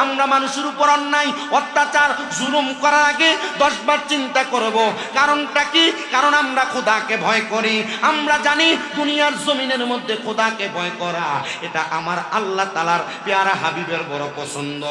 আমরা মানুষের উপর অন্যায় অত্যাচার জুলুম করার আগে 10 বার চিন্তা করব। কারণটা কি? কারণ আমরা খোদাকে ভয় করি। আমরা জানি দুনিয়ার জমিনের মধ্যে খোদাকে ভয় করা এটা আমার আল্লাহ তাআলার পেয়ারা হাবিবের বড় পছন্দ।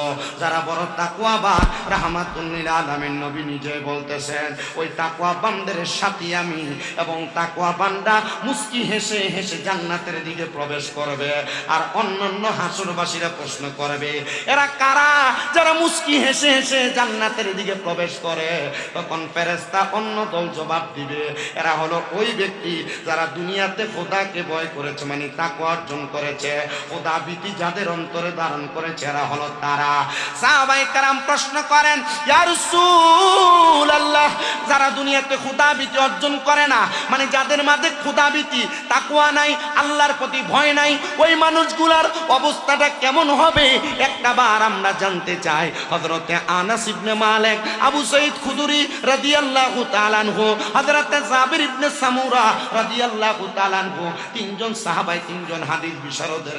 যারা বড় তাকওয়াবান, রাহমাতুল লিল আলামিন নবী নিজে বলতেছেন, ওই তাকওয়া বান্দাদের সাথী আমি, এবং তাকওয়া বান্দা মুস্কি হেসে হেসে জান্নাতের দিকে প্রবেশ করবে। আর অন্যান্য হাসরবাসীরা প্রশ্ন করবে, এরা কারা যারা মুস্কি হেসে হেসে জান্নাতের দিকে প্রবেশ করে? তখন ফেরেশতা অন্য দল জবাব দিবে, এরা হলো ওই ব্যক্তি যারা দুনিয়াতে খোদাকে ভয় করেছে, মানে তাকওয়া অর্জন করেছে, খোদা ভীতি যাদের অন্তরে ধারণ করেছে, এরা হলো তারা। সাহাবায়ে কেরাম প্রশ্ন করেন, ইয়া রাসূলুল্লাহ, যারা দুনিয়াতে খোদা ভীতি অর্জন করে না, মানে যাদের মাঝে খোদা ভীতি তাকওয়া নাই, আল্লাহর প্রতি ভয় নাই, ওই মানুষগুলার অবস্থাটা কেমন হবে একটা বার আমরা জানতে চাই। হযরতে আনাস ইবনে মালিক, আবু সাঈদ খুদরি রাদিয়াল্লাহু তাআলা আনহু, হযরতে জাবির ইবনে সামুরা রাদিয়াল্লাহু তাআলা আনহু, তিনজন সাহাবায়ে, তিনজন হাদিস বিশারদের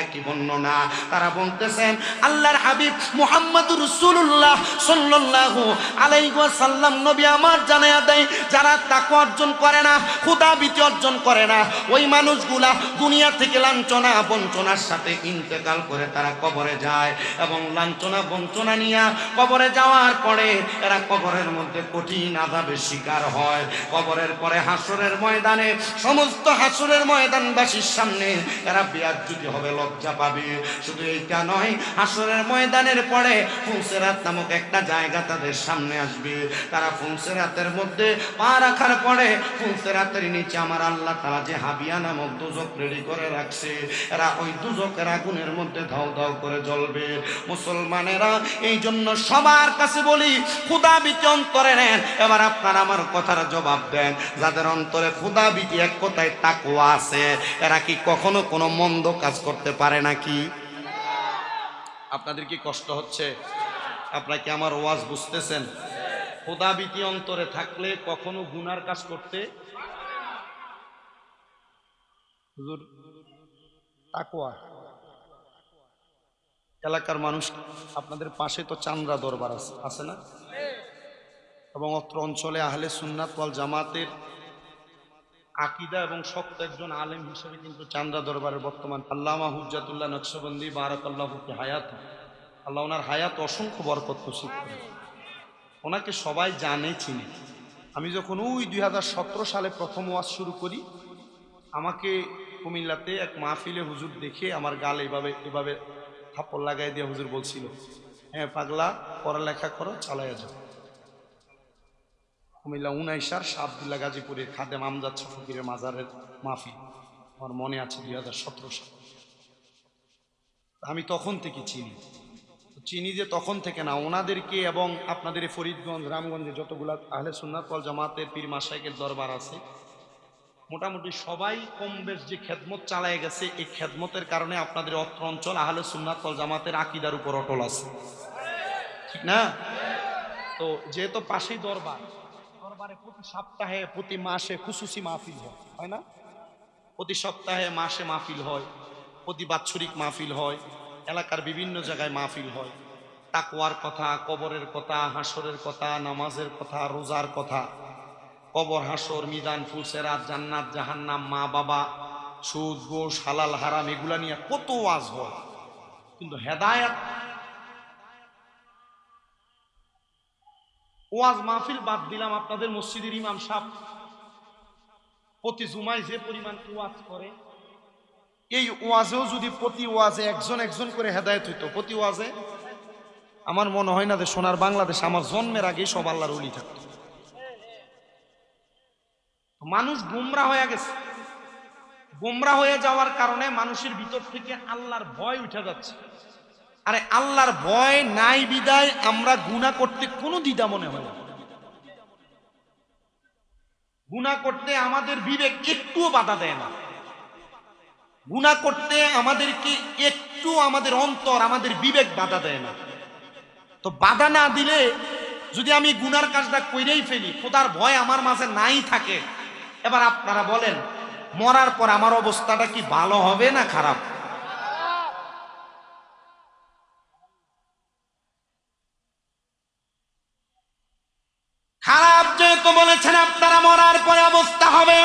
একই বর্ণনা। তারা বলতেছেন, আল্লাহর হাবিব মুহাম্মদুর রাসূলুল্লাহ সাল্লাল্লাহু আলাইহি ওয়াসাল্লাম নবী আমার জানায়া দেয়, যারা তাকওয়া অর্জন করে না, খোদা ভীতি অর্জন করে না, ওই মানুষগুলা দুনিয়া থেকে লাঞ্ছনা বঞ্চনার সাথে ইন্তেকাল করে তারা কবরে যায়, এবং লাঞ্ছনা বঞ্চনা নিয়ে কবরে যাওয়ার পরে এরা কবরের মধ্যে কঠিন আযাবের শিকার হয়। কবরের পরে হাসরের ময়দানে, সমস্ত হাসরের ময়দানবাসীর সামনে এরা বেয়াজ্জতি হবে, লজ্জা পাবে। শুধু এইটা নয়, হাসরের ময়দানের পরে ফুলসিরাত নামক একটা জায়গা তাদের সামনে আসবে। তারা ফুলসিরাতের মধ্যে পা রাখার পরে ফুলসিরাতের নিচে আমার আল্লাহ তাআলা যে হাবিয়া নামক দুজক রেডি করে রাখছে, এরা ওই দুজকের আগুনের মধ্যে ধাও ধাও করে জ্বলবে। মুসলমানেরা, এই জন্য সবার কাছে বলি, খোদা ভীতি অন্তরে নেন। এবার আপনারা আমার কথার জবাব দেন, যাদের অন্তরে খোদা ভীতি, এক কথায় তাকওয়া আছে, এরা কি কখনো কোনো মন্দ কাজ করতে পারে নাকি? আপনাদের কি কষ্ট হচ্ছে? আপনারা কি আমার ওয়াজ বুঝতেছেন? খোদা ভীতি অন্তরে থাকলে কখনো গুনার কাজ করতে, হুজুর তাকওয়া। এলাকার মানুষ, আপনাদের পাশে তো চান্দ্রা দরবার আছে না? এবং অত্র অঞ্চলে আহলে সুন্নাত ওয়াল জামাতের আকীদা এবং শক্ত একজন আলেম হিসেবে কিন্তু চান্দ্রা দরবারের বর্তমান আল্লামা হুজ্জাতুল্লাহ নকশবন্দি বারাকাল্লাহু ফি হায়াত, আল্লাহ ওনার হায়াত অসংখ্য বরকত নসিব করেন। ওনাকে সবাই জানে, চিনে। আমি যখন ওই 2017 সালে প্রথম ওয়াজ শুরু করি, আমাকে কুমিল্লাতে এক মাহফিলে হুজুর দেখে আমার গাল এভাবে থাপ্পড় লাগাই দিয়ে হুজুর বলছিল, হ্যাঁ পাগলা, পড়ালেখা করো, চালাইয়া যাও। কুমিল্লা 19 শাহ আব্দুল্লাহ গাজীপুরের খাদেম আমজাদ ফকিরের মাজারের মাহফিল, আমার মনে আছে 2017 সাল। আমি তখন থেকে চিনি যে তখন থেকে না, ওনাদেরকে এবং আপনাদের ফরিদগঞ্জ, রামগঞ্জে যতগুলা আহলে সুন্নাত ওয়াল জামাতের পীর মাশায়েখের দরবার আছে, মোটামুটি সবাই কম বেশ যে খেদমত চালায় গেছে, এই খেদমতের কারণে আপনাদের অত্র অঞ্চল আহলে সুন্নাত ওয়াল জামাতের আকীদার উপর অটল আছে, ঠিক না? তো যেহেতু পাশেই দরবারে প্রতি সপ্তাহে, প্রতি মাসে খুশুসি মাহফিল হয় না? প্রতি সপ্তাহে, মাসে মাহফিল হয়, প্রতি বাৎসরিক মাহফিল হয়, এলাকার বিভিন্ন জায়গায় মাহফিল হয়। তাকওয়ার কথা, কবরের কথা, হাসরের কথা, নামাজের কথা, রোজার কথা, কবর, হাসর, মিজান, ফুলসিরাত, জান্নাত, জাহান্নাম, মা বাবা, সুদ ঘুষ হালাল হারাম এগুলা নিয়ে কত ওয়াজ হয়, কিন্তু হেদায়েত ওয়াজ মাহফিল বাদ দিলাম। আপনাদের মসজিদের ইমাম সাহেব প্রতি জুমায় যে পরিমাণ ওয়াজ করে, এই ওয়াজেও যদি প্রতি ওয়াজে একজন একজন করে হেদায়েত হইতো, প্রতি ওয়াজে, আমার মনে হয় না যে সোনার বাংলাদেশ আমার জন্মের আগেই সব আল্লাহর ওলি থাকতো। মানুষ গুমরা হয়ে গেছে, গুমরা হয়ে যাওয়ার কারণে মানুষের ভিতর থেকে আল্লাহর ভয় উঠে যাচ্ছে। আরে আল্লাহর ভয় নাই বিদায় আমরা গুনাহ করতে কোনো দ্বিধা মনে হয় না। গুনাহ করতে আমাদের বিবেক একটুও বাধা দেয় না। গুনাহ করতে আমাদেরকে একটু আমাদের অন্তর আমাদের বিবেক বাধা দেয় না। তো বাধা না দিলে যদি আমি গুনার কাজটা কইরেই ফেলি, খোদার ভয় আমার মাঝে নাই থাকে, এবার আপনারা বলেন মরার পর আমার অবস্থাটা কি ভালো হবে না খারাপ? খারাপ যেহেতু বলেছেন আপনারা, মরার পরে অবস্থা হবে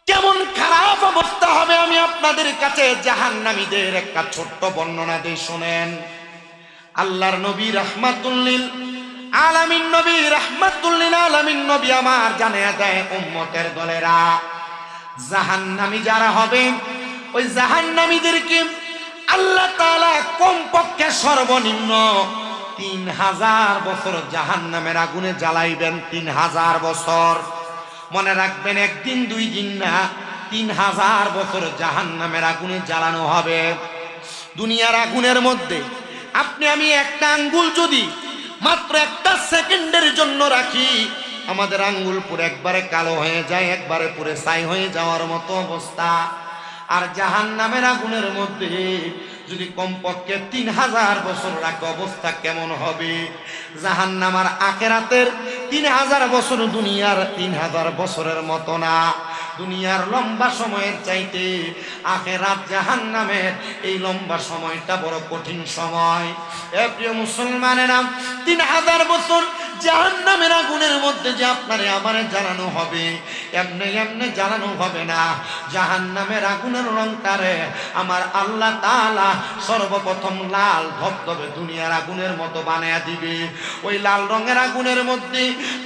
কেমন খারাপ অবস্থা হবে, আমি আপনাদের কাছে জাহান্নামীদের একটা ছোট্ট বর্ণনা দিয়ে শুনেন। আল্লাহর নবী রাহমাতুল লিল আলামিন, নবী রাহমাতুল লিল আলামিন নবী আমার জানিয়ে দেয় উম্মতের দলেরা, জাহান্নামী যারা হবে ওই জাহান্নামীদেরকে আল্লাহ তাআলা কমপক্ষে সর্বনিম্ন 3000 বছর জাহান্নামের আগুনে জ্বালাইবেন। 3000 বছর, মনে রাখবেন, একদিন দুই দিন না, 3000 বছর জাহান্নামের আগুনে জ্বালানো হবে। দুনিয়ার আগুনের মধ্যে আপনি আমি একটা আঙ্গুল যদি মাত্র একটা সেকেন্ডের জন্য রাখি, আমাদের আঙ্গুল পুরো একবারে কালো হয়ে যায়, একবারে পুরো ছাই হয়ে যাওয়ার মতো অবস্থা। আর জাহান্নামের আগুনের মধ্যে যদি কমপক্ষে 3000 বছর রাখে অবস্থা কেমন হবে? জাহান্নাম আর আখিরাতের 3000 বছর দুনিয়ার 3000 বছরের মতো না। দুনিয়ার লম্বা সময়ের চাইতে আখিরাত জাহান্নামের এই লম্বা সময়টা বড় কঠিন সময়। এ প্রিয় মুসলমানেরা, 3000 বছর জাহান্নামের আগুনের মধ্যে যে আপনারে আমারে জ্বালানো হবে, এমনি এমনি জ্বালানো হবে না। জাহান্নামের আগুনের রংটারে আমার আল্লাহ তাআলা সর্বপ্রথম লাল ধবধবে দুনিয়ার আগুনের মতো বানায়া দিবে। ওই লাল রঙের আগুনের মধ্যে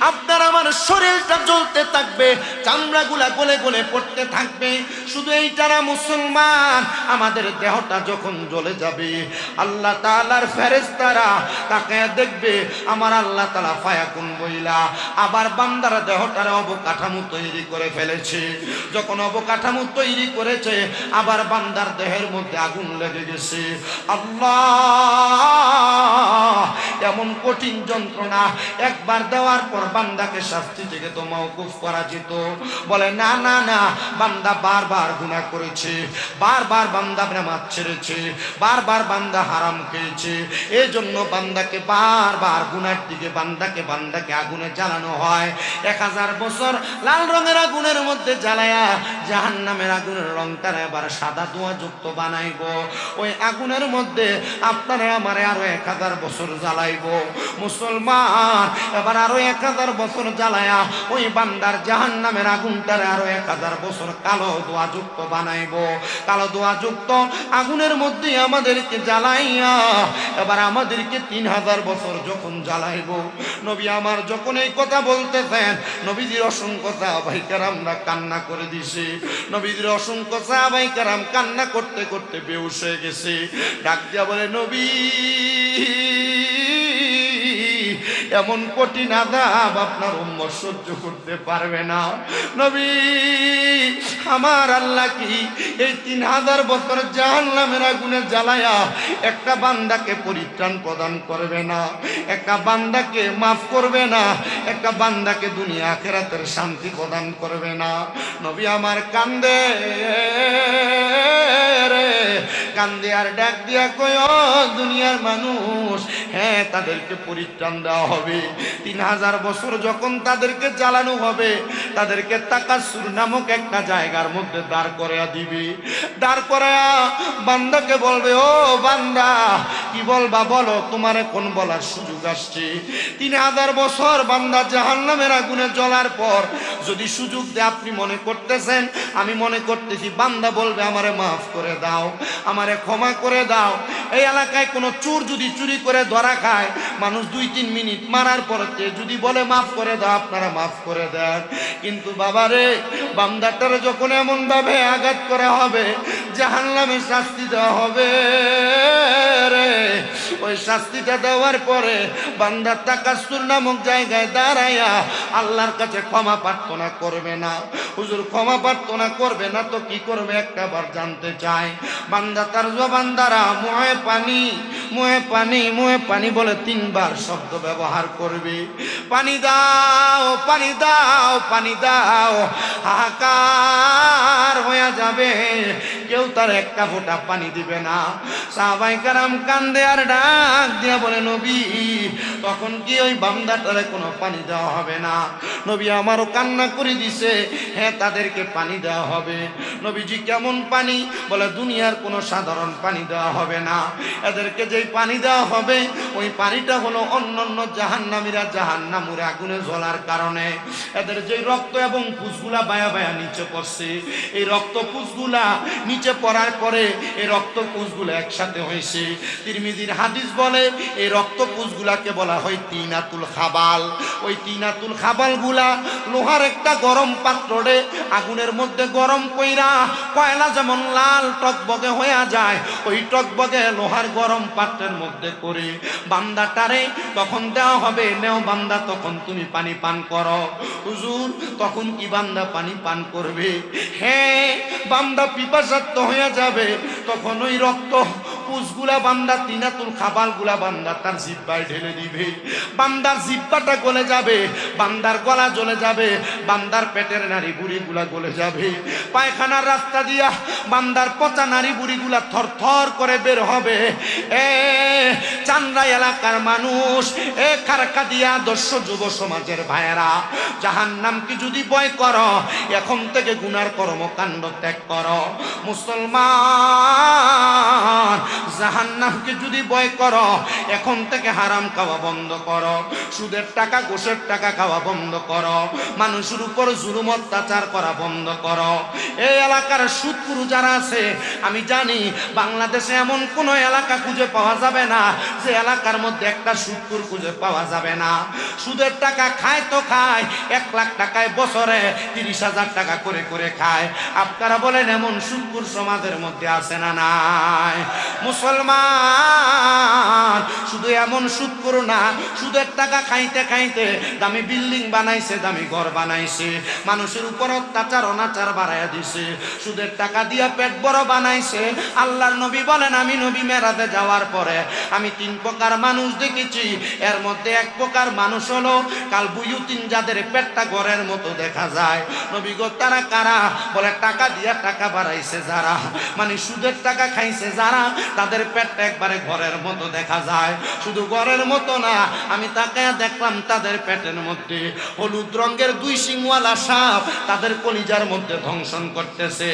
আপনার আমার শরীরটা জ্বলতে থাকবে, চামড়াগুলা গলে গলে পড়তে থাকবে। শুধু এইটা না মুসলমান, আমাদের দেহটা যখন জ্বলে যাবে আল্লাহ তাআলার ফেরেশতারা তাকায়া দেখবে আমার আল্লাহ তাআলা ফায়াকুন বইলা আবার বান্দার দেহটার অবকাঠামো তৈরি করে ফেলেছে। যখন অবকাঠামো তৈরি করেছে আবার বান্দার দেহের মধ্যে আগুন লেগে গেছে। আল্লাহ, এমন কঠিন যন্ত্রণা একবার দেওয়ার পর বান্দাকে শাস্তি থেকে তো মওকুফ করা যেত। বলে না না না, বান্দা বারবার গুনাহ করেছে, বারবার বান্দা নামাজ ছেড়েছে, বারবার বান্দা হারাম খেয়েছে, এই জন্য বান্দাকে বারবার গুনার দিকে বান্দাকে আগুনে জ্বালানো হয়। 1000 বছর লাল রঙের আগুনের মধ্যে জ্বালায়া জাহান্নামের আগুনের রংটা এবার সাদা ধোঁয়া যুক্ত বানাইব। ওই আগুনের মধ্যে আপনারে আমারে আরো 1000 বছর জ্বালাইব। মুসলমান, এবার আরো 1000 বছর জ্বালায়া ওই বান্দার জাহান্নামের আগুনটারে আরো 1000 বছর কালো ধোঁয়া যুক্ত বানাইব। কালো ধোঁয়া যুক্ত আগুনের মধ্যে আমাদেরকে জ্বালাইয়া এবার আমাদেরকে 3000 বছর যখন জ্বালাইব, নবী আমার যখন এই কথা বলতেছেন, নবীজির অসংখ্য সাহাবায়ে কেরামরা কান্না করে দিছে। নবীজির অসংখ্য সাহাবায়ে কেরাম কান্না করতে করতে বেহুশ হয়ে গেছে। ডাক দিয়া বলে, নবী, এমন কঠিন আযাব আপনার উম্মত সহ্য করতে পারবে না। নবী, আমার আল্লাহ কি এই 3000 বছর জাহান্নামের আগুনে জ্বালায়া একটা বান্দাকে পরিত্রাণ প্রদান করবে না? একটা বান্দাকে মাফ করবে না? একটা বান্দাকে দুনিয়া আখিরাতের শান্তি প্রদান করবে না? নবী আমার কান্দে রে, কান্দে আর ডাক দিয়া কয়, ও দুনিয়ার মানুষ, হে হ্যাঁ তাদেরকে পরিত্রাণ দেওয়া হবে। 3000 বছর যখন তাদেরকে জ্বালানো হবে, তাদেরকে তাকাসুর নামক একটা জায়গার মধ্যে দাঁড় করাইয়া দিবে। দাঁড় করাইয়া বান্দাকে বলবে, ও বান্দা কি বলবা বলো, তোমার এখন বলার সুযোগ আসছে। 3000 বছর বান্দা জাহান্নামের আগুনে জ্বলার পর যদি সুযোগ দেয়, আপনি মনে করতেছেন, আমি মনে করতেছি বান্দা বলবে আমারে মাফ করে দাও, আমারে ক্ষমা করে দাও। এই এলাকায় কোনো চোর যদি চুরি করে ধরা খায়, মানুষ 2-3 মিনিট মারার পর যদি বলে মাফ করে দাও, আপনারা মাফ করে দেন। কিন্তু বাবারে, বান্দাটারে যখন এমন ভাবে আঘাত করা হবে, জাহান্নামে শাস্তি দেওয়া হবে রে, ওই শাস্তিটা দেওয়ার পরে বান্দা তাকাসুর নামক জায়গায় দাঁড়াইয়া আল্লাহর কাছে ক্ষমা প্রার্থনা করবে না। হুজুর ক্ষমা প্রার্থনা করবে না তো কি করবে একটাবার জানতে চাই। বান্দা তার জবান দ্বারা মুহে পানি, মুহে পানি, মুহে পানি বলে 3 বার শব্দ ব্যবহার করবে। পানি দাও, পানি দাও, পানি দাও। হাহাকার হয়ে যাবে, কেউ তার একটা ফোঁটা পানি দিবে না। সাহাবায়ে কেরাম কান্দে আর ডাক দিয়া বলে, নবী তখন কি ওই বান্দাটারে কোনো পানি দেওয়া হবে না? নবী আমারও কান্না করে দিছে, হ্যাঁ তাদেরকে পানি দেওয়া হবে। নবীজি কেমন পানি? বলে দুনিয়ার কোনো সাধারণ পানি দেওয়া হবে না, এদেরকে যেই পানি দেওয়া হবে ওই পানিটা হলো অন্যান্য জাহান্নামীরা জাহান্নামের আগুনে জ্বলার কারণে এদের যেই রক্ত এবং পুষগুলা বায়া বায়া নিচে পড়ছে, এই রক্ত পুষগুলা নিচে পড়ার পরে এই রক্ত পুষগুলা একসাথে হয়েছে। তিরমিজির হাদিস বলে এই রক্ত পুষগুলাকে বলা হয় তিনাতুল খাবাল। ওই তিনাতুল খাবাল গুলা লোহার একটা গরম পাত্রে আগুনের মধ্যে গরম কইরা কয়লা যেমন লাল টকবগে হয়ে যায়, ওই টকবগে লোহার গরম পাত্রের মধ্যে করে বান্দাটারে তখন দেওয়া হবে, নেও বান্দা তখন তুমি পানি পান করো। হুজুর তখন কি বান্দা পানি পান করবে? হ্যাঁ, বান্দা পিপাসার্ত হয়ে যাবে। তখন ওই রক্ত পুষগুলা বান্দা তিনাতুল খাবাল গুলা বান্দা তার জিহ্বায় ঢেলে দিবে। বান্দার জিহ্বাটা গলে যাবে, বান্দার গলা জ্বলে যাবে, বান্দার পেটের নাড়ি বুড়ি গুলা গলে যাবে। পায়খানার রাস্তা দিয়া বান্দার পচা নাড়ি বুড়ি গুলা থর থর করে বের হবে। এ চান্দ্রা এলাকার মানুষ, এ খারকা দিয়া দর্শ যুব সমাজের ভাইয়েরা, জাহান্নামকে যদি ভয় করো, এখন থেকে গুনার কর্মকাণ্ড ত্যাগ করো। মুসলমান, জাহান্নামকে যদি ভয় করো, এখন থেকে হারাম খাওয়া বন্ধ করো, সুদের টাকা ঘুষের টাকা খাওয়া বন্ধ করো, মানুষের উপর জুলুম অত্যাচার করা বন্ধ করো। এই এলাকার সুদখোর যারা আছে, আমি জানি বাংলাদেশে এমন কোন এলাকা খুঁজে পাওয়া যাবে না যে এলাকার মধ্যে একটা সুদখোর খুঁজে পাওয়া যাবে না। সুদের টাকা খায় তো খায়, 1 লাখ টাকায় বছরে 30,000 টাকা করে করে খায়। আপনারা বলেন এমন সুদখোর সমাজের মধ্যে আছে না নাই? মুসলমান শুধু এমন সুদখোর না, সুদের টাকা খাইতে খাইতে দামি বিল্ডিং বানাইছে, দামি ঘর বানাইছে, মানুষের উপর অত্যাচার অনাচার বাড়াইয়া দিছে, সুদের টাকা দিয়া পেট বড় বানাইছে। আল্লাহর নবী বলেন, আমি নবী মেরাজে যাওয়ার পরে আমি 3 প্রকার মানুষ দেখেছি। এর মধ্যে 1 প্রকার মানুষ হলো কাল বুয়ুতিন, যাদের পেটটা ঘরের মতো দেখা যায়। নবী গো তারা কারা? বলে টাকা দিয়া টাকা বাড়াইছে যারা, মানে সুদের টাকা খাইছে যারা, তাদের পেটটা একবারে ঘরের মতো দেখা যায়। শুধু ঘরের মতো না, আমি তাকায়া দেখলাম তাদের পেটের মধ্যে হলুদ রঙের 2 শিংওয়ালা সাপ তাদের কলিজার মধ্যে ধ্বংসন করতেছে।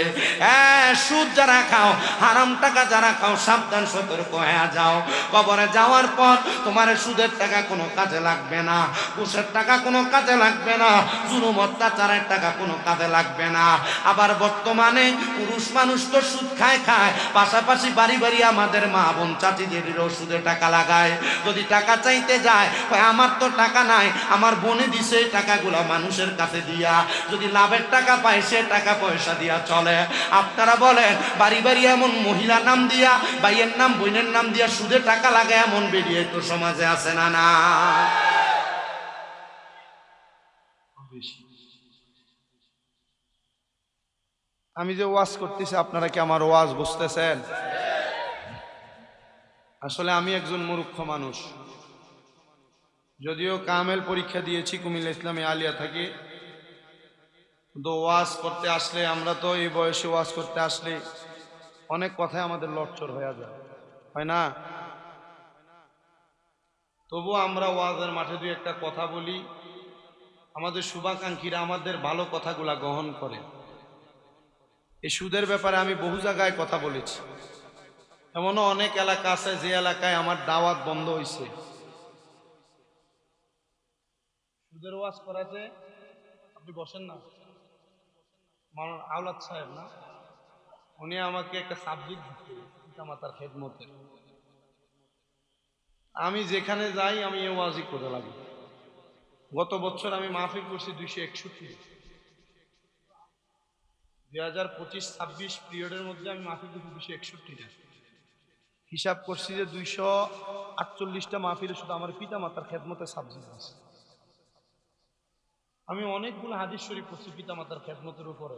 সুদ যারা খাও, হারাম টাকা যারা খাও, সাবধান সতর্ক হয়ে যাও। কবরে যাওয়ার পর তোমার সুদের টাকা কোনো কাজে লাগবে না, ঘুষের টাকা কোনো কাজে লাগবে না, জুলুম অত্যাচারের টাকা কোনো কাজে লাগবে না। আবার বর্তমানে পুরুষ মানুষ তো সুদ খায় খায়, পাশাপাশি বাড়ি বাড়ি আমাদের মা বোন চাচিদেরও সুদে টাকা লাগায়। যদি টাকা চাইতে যায়, আমার তো টাকা নাই, আমার বোনে দিছে টাকাগুলো মানুষের কাছে দিয়া, যদি লাভের টাকা পায় সে টাকা পয়সা দিয়া চলে। আপনারা বলেন বাড়ি বাড়ি এমন মহিলা নাম দিয়া, ভাইয়ের নাম বোনের নাম দিয়া সুদে টাকা লাগায় এমন বেরিয়ে তো সমাজে আছে না না? আমি যে ওয়াজ করতেছি, আপনারা কি আমার ওয়াজ বুঝতেছেন? আসলে আমি একজন মূর্খ মানুষ, যদিও কামেল পরীক্ষা দিয়েছি কুমিল্লা ইসলামী আলিয়া থাকি, তো ওয়াজ করতে আসলে, আমরা তো এই বয়সে ওয়াজ করতে আসলে অনেক কথাই আমাদের লটচর হয়ে যায়, হয় না? তবু আমরা ওয়াজের মাঠে দুই একটা কথা বলি, আমাদের শুভাকাঙ্ক্ষীরা আমাদের ভালো কথাগুলা গ্রহণ করে। এই সুদের ব্যাপারে আমি বহু জায়গায় কথা বলেছি। এমনও অনেক এলাকা আছে যে এলাকায় আমার দাওয়াত বন্ধ হয়েছে। সুদের ওয়াজ করাতে আপনি বসেন না, মাওলানা আওলাদ সাহেব না, উনি আমাকে একটা সাবজেক্ট দিচ্ছে পিতামাতার খেদমতের। আমি যেখানে যাই আমি এ ওয়াজই করে লাগি। গত বছর আমি মাহফিল করছি 261, 2025-26 পিরিয়ডের মধ্যে আমি মাহফিল করছি 261টা। হিসাব করছি যে 248টা মাহফিলে শুধু আমার পিতা মাতার খেদমতের সাবজেক্ট আছে। আমি অনেকগুলো হাদিস শরীফ পড়ছি পিতা মাতার খেদমতের উপরে।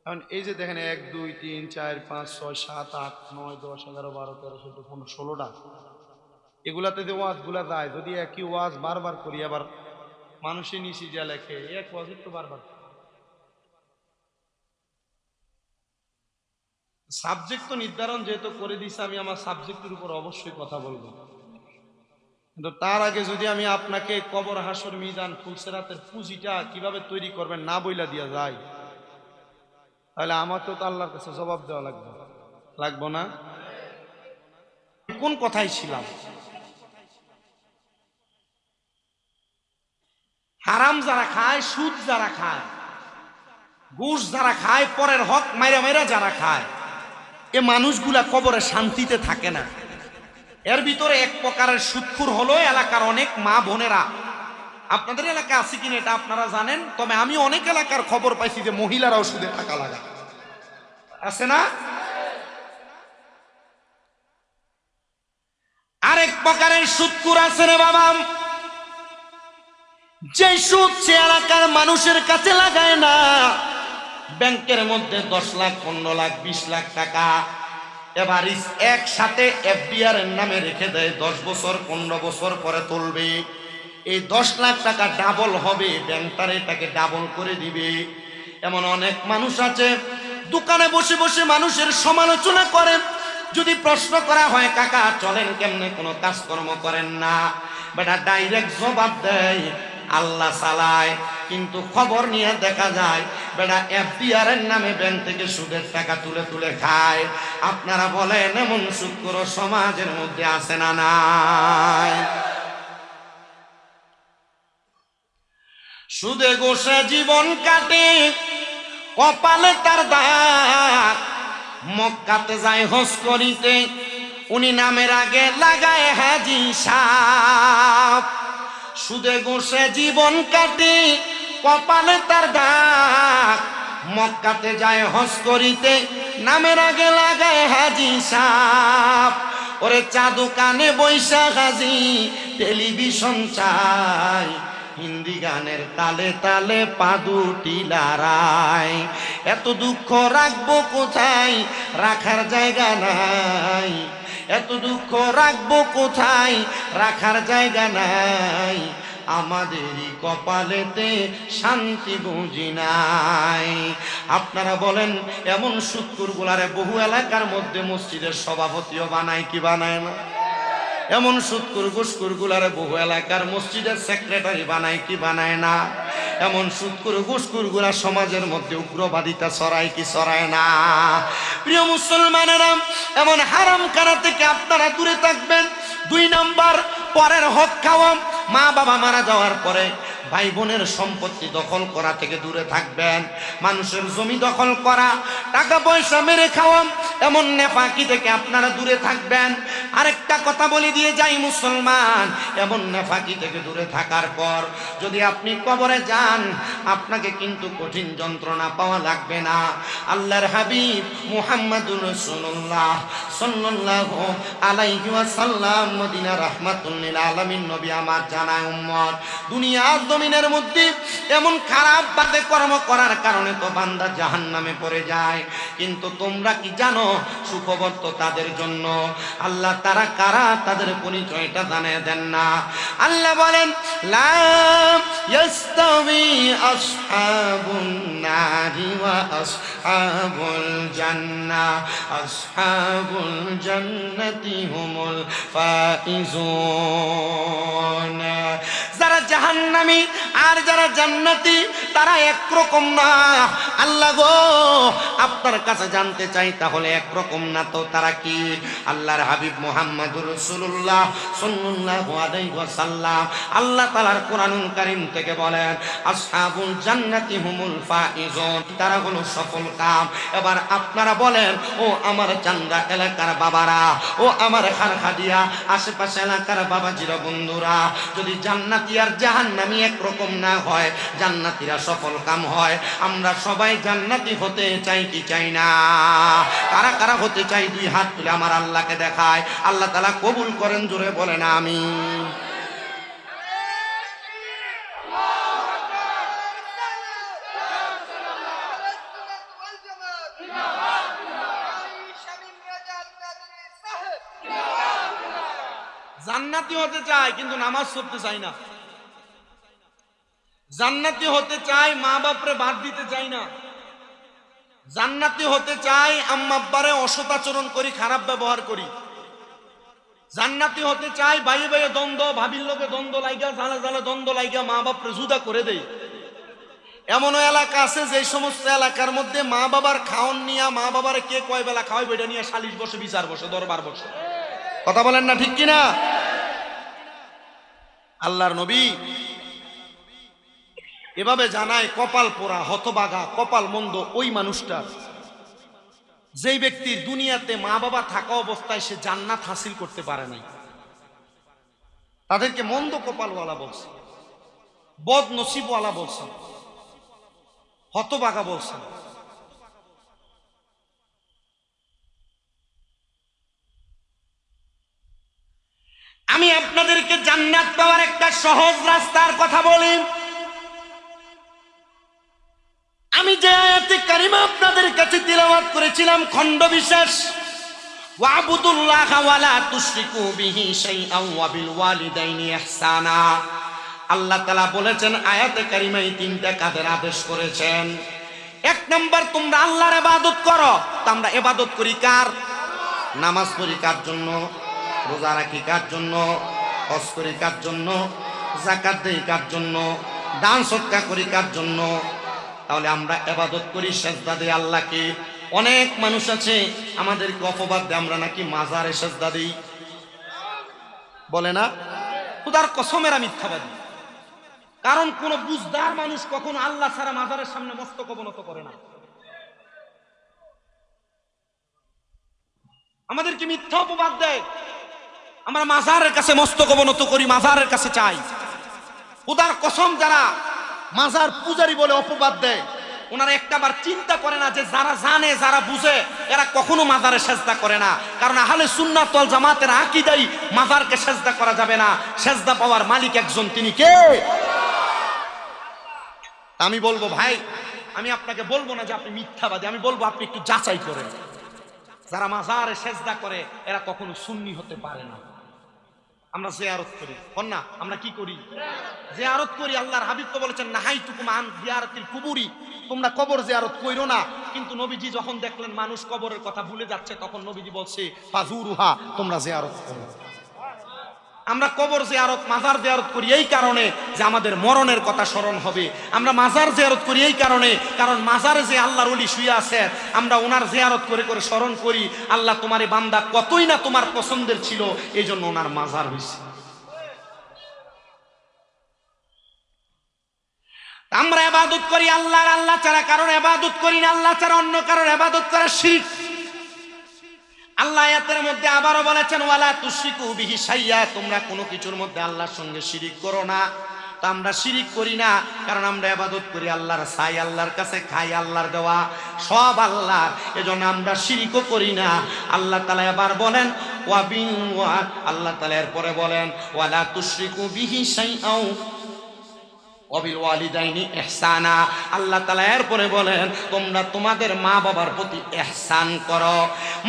কারণ এই যে দেখেন 1 2 3 4 5 6 7 8 9 10 11 12 13 14 15 16টা, এগুলাতে যে ওয়াজগুলা যায়, যদি একই ওয়াজ বারবার করি, আবার মানুষে নিচে যা লেখে এক ওয়াজ তো বারবার। সাবজেক্ট তো নির্ধারণ যেহেতু করে দিছে, আমি আমার সাবজেক্টের উপর অবশ্যই কথা বলবো। কিন্তু তার আগে যদি আমি আপনাকে কবর হাসর মিজান ফুলসেরাতের পুঁজিটা কিভাবে তৈরি করবেন না বইলা দিয়া যায়, তাহলে আমাকেও তো আল্লাহর কাছে জবাব দেওয়া লাগবো না? কোন কথাই ছিলাম? হারাম যারা খায়, সুদ যারা খায়, ঘুষ যারা খায়, পরের হক মাইরা মাইরা যারা খায়, এ মানুষগুলা কবরে শান্তিতে থাকে না। এর ভিতরে এক প্রকারের সুদখোর হলো এলাকার অনেক মা বোনেরা। আপনাদের এলাকায় আছে কিনা এটা আপনারা জানেন, তবে আমি অনেক এলাকার খবর পাইছি যে মহিলারাও সুদে টাকা লাগায়, আছে না? আরেক প্রকারের সুদখোর আছে রে বাবা, যে সুদ সে এলাকার মানুষের কাছে লাগায় না। ব্যাংকের মধ্যে 10 লাখ 15 লাখ 20 লাখ টাকা এবার একসাথে এফডিআর এর নামে রেখে দেয়, 10 বছর 15 বছর পরে তুলবে। এই 10 লাখ টাকা ডাবল হবে, ব্যাংকটার এটাকে ডাবল করে দিবে। এমন অনেক মানুষ আছে দোকানে বসে বসে মানুষের সমালোচনা করে। যদি প্রশ্ন করা হয় কাকা চলেন কেমনে, কোনো কাজকর্ম করেন না, বেটা ডাইরেক্ট জবাব দেয় আল্লাহ চালায়। কিন্তু খবর নিয়ে দেখা যায় বেটা এফডিআর এর নামে ব্যাংক থেকে সুদের টাকা তুলে তুলে খায়। আপনারা বলেন এমন শুক্র সমাজের মধ্যে আছে না নাই? সুদে গোসে জীবন কাটে, কপালে তার দাগ, মক্কাতে যায় হজ করিতে, উনি নামের আগে লাগায় হাজি সাপ। সুদে গোসে জীবন কাটে, কপালে তার দাগ, মক্কাতে যায় হজ করিতে, নামের আগে লাগায় হাজি সাপ। ওরে চা দোকানে বৈশা হাজি টেলিভিশন চাই, হিন্দি গানের তালে তালে পা দুটি লড়াই। এত দুঃখ রাখবো কোথায়, রাখার জায়গা নাই। এত দুঃখ রাখবো কোথায়, রাখার জায়গা নাই। আমাদেরই কপালেতে শান্তি বুঝি নাই। আপনারা বলেন এমন সুদখোর গুলারে বহু এলাকার মধ্যে মসজিদের সভাপতিও বানায় কি বানায় না? এমন সুদখোর ঘুষখোর গুলারে বহু এলাকার মসজিদের সেক্রেটারি বানায় কি বানায় না? এমন সুদখোর ঘুষখোর গুলা সমাজের মধ্যে উগ্রবাদিতা ছড়ায় কি ছড়ায় না? প্রিয় মুসলমানেরা, এমন হারাম কারা থেকে আপনারা দূরে থাকবেন। 2 নাম্বার, পরের হক খাওয়া। মা বাবা মারা যাওয়ার পরে ভাই বোনের সম্পত্তি দখল করা থেকে দূরে থাকবেন। মানুষের জমি দখল করা, টাকা পয়সা মেরে খাওয়া, এমন নেফাকি থেকে আপনারা দূরে থাকবেন। আরেকটা কথা বলে দিয়ে যাই মুসলমান, এমন নেফাকি থেকে দূরে থাকার পর যদি আপনি কবরে যান, আপনাকে কিন্তু কঠিন যন্ত্রণা পাওয়া লাগবে না। আল্লাহর হাবিব মুহাম্মাদুর রাসূলুল্লাহ সাল্লাল্লাহু আলাইহি ওয়াসাল্লাম মদিনা রাহমাতুল লিল আলামিন নবী আমার জানায় উম্মত, দুনিয়ার জমিনের মধ্যে এমন খারাপ বাদে কর্ম করার কারণে তো বান্দা জাহান্নামে পড়ে যায়। কিন্তু তোমরা কি জানো সুখবর তো তাদের জন্য। আল্লাহ তারা কারা, তাদের পরিচয়টা জানিয়ে দেন না। আল্লাহ বলেন লা ইয়াস্তাবি আসহাবুন নারি ওয়া আসহাবুল জান্নাহ আসহাবুল জান্নাতি হুমুল ফাইজুন। যারা জাহান্নামী আর যারা জান্নাতি তারা একরকম না। আল্লাহ গো আপনার কাছে জানতে চাই তাহলে একরকম না তো তারা কি? আল্লাহর হাবিব মুহাম্মদুর রাসূলুল্লাহ সাল্লাল্লাহু আলাইহি ওয়াসাল্লাম আল্লাহ তাআলার কোরআনুল কারীম থেকে বলেন আসহাবুল জান্নাতি হুমুল ফাইজুন, তারা হলো সফল কাম। এবার আপনারা বলেন ও আমার চান্দা এলাকার বাবারা, ও আমার খারখাদিয়া আশেপাশে এলাকার বাবাজিরা বন্ধুরা, যদি জান্নাতি আর জাহান্নামী একরকম না হয়, জান্নাতীরা সফল কাম হয়, আমরা সবাই জান্নাতি হতে চাই কি চাই না? কারা কারা হতে চাই দুই হাত তুলে আমার আল্লাহকে দেখায়। আল্লাহ তাআলা কবুল করেন, জোরে বলেন আমিন। জান্নাতি হতে চাই কিন্তু নামাজ পড়তে চাই না। জান্নাতি হতে চাই মা বাপরে বাদ দিতে চাই না। জান্নাতি হতে চাই আম্মা আব্বারে অসৎ আচরণ করি, খারাপ ব্যবহার করি। জান্নাতি হতে চাই ভাইয়ে ভাইয়ে দ্বন্দ্ব, ভাবির লোকে দ্বন্দ্ব লাইগা, জালে জালে দ্বন্দ্ব লাইগা মা বাপরে জুদা করে দেই। এমন এলাকা আছে যে সমস্ত এলাকার মধ্যে মা বাবার খাওন নিয়া, মা বাবারে কে কয় বেলা খাওয়াইবে এটা নিয়ে সালিশ বসে, বিচার বসে, দরবার বসে। কথা বলেন না ঠিক কিনা? আল্লাহর নবী এভাবে জানায় কপাল পোড়া, হতবাগা, কপাল মন্দ ওই মানুষটার যেই ব্যক্তির দুনিয়াতে মা বাবা থাকা অবস্থায় সে জান্নাত হাসিল করতে পারে নাই। তাদেরকে মন্দ কপালওয়ালা বলছে, বদ নসিবওয়ালা বলছে, হতবাগা বলছে। আমি আপনাদেরকে জান্নাত পাওয়ার একটা সহজ রাস্তার কথা বলি। আমি যে আয়াতে কারিমা আপনাদের কাছে তিলাওয়াত করেছিলাম খণ্ড বিশেষ, ওয়াবুদুল্লাহ ওয়ালা তুশরিকু বিহি শাইআন ওয়া বিল ওয়ালিদাইনি ইহসানা। আল্লাহ তাআলা বলেছেন আয়াতে কারিমায় তিনটা কাজের আদেশ করেছেন। এক নাম্বার, তোমরা আল্লাহর ইবাদত করো। তো আমরা ইবাদত করি কার? নামাজ পড়ি কার জন্য? রোজা রাখি কার জন্য? হজ করি কার জন্য? যাকাত দেই কার জন্য? দান সদকা করি কার জন্য? তাহলে আমরা ইবাদত করি, সেজদা দেই আল্লাহকে। অনেক মানুষ আছে আমাদেরকে অপবাদ দেয় আমরা নাকি মাজারে সেজদা দিই, বলে না? খোদার কসমের আমি মিথ্যাবাদী। কারণ কোন বুঝদার মানুষ কখনো আল্লাহ ছাড়া মাজারের সামনে মস্তক অবনত করে না। আমাদেরকে মিথ্যা অপবাদ দেয়, আমরা মাজারের কাছে মস্তক অবনত করি, মাজারের কাছে চাই। খোদার কসম, যারা মাজার পূজারি বলে অপবাদ দেয় ওনারা একটাবার চিন্তা করে না যে যারা জানে, যারা বুঝে, এরা কখনো মাজারে সেজদা করে না। কারণ আহলে সুন্নাত ওয়াল জামাতের আকীদাই মাজারকে সেজদা করা যাবে না। সেজদা পাওয়ার মালিক একজন, তিনি কে? আমি বলবো ভাই, আমি আপনাকে বলবো না যে আপনি মিথ্যাবাদী, আমি বলবো আপনি একটু যাচাই করেন। যারা মাজারে সেজদা করে এরা কখনো সুন্নি হতে পারে না। আমরা জিয়ারত করি, না আমরা কি করি? জিয়ারত করি। আল্লাহর হাবিব তো বলেছেন নাহাইতুকুম আন জিয়ারাতিল কুবুরি, তোমরা কবর জিয়ারত কইরো না। কিন্তু নবীজি যখন দেখলেন মানুষ কবরের কথা ভুলে যাচ্ছে, তখন নবীজি বলছে ফাজুরুহা, তোমরা জিয়ারত করো। আমরা কবর জিয়ারত, মাজার জিয়ারত করি এই কারণে যে আমাদের মরণের কথা স্মরণ হবে। আমরা মাজার জিয়ারত করি এই কারণে, কারণ মাজারে যে আল্লাহর ওলি শুয়ে আছে, আমরা ওনার জিয়ারত করে করে স্মরণ করি আল্লাহ তোমার এই বান্দা কতই না তোমার পছন্দের ছিল, এই জন্য ওনার মাজার হয়েছে। আমরা ইবাদত করি আল্লাহর, আল্লাহ ছাড়া কারোর ইবাদত করি না। আল্লাহ ছাড়া অন্য কারোর ইবাদত করা শিরক। আল্লাহ আয়াতের মধ্যে আবারও বলেছেন ওয়ালা তুশরিকু বিহি শাইয়া, তোমরা কোনো কিছুর মধ্যে আল্লাহর সঙ্গে শিরিক করো না। তো আমরা শিরিক করি না, কারণ আমরা ইবাদত করি আল্লাহর, চাই আল্লাহর কাছে, খাই আল্লাহর দেওয়া, সব আল্লাহর, এজন্য আমরা শিরিকও করি না। আল্লাহ তাআলা এবার বলেন আল্লাহ তাআলা এরপরে বলেন ওয়ালা তুশরিকু বিহি শাইআ ওয়াবিল ওয়ালিদাইনি ইহসানা। আল্লাহ তাআলা এরপরে বলেন তোমরা তোমাদের মা বাবার প্রতি ইহসান করো।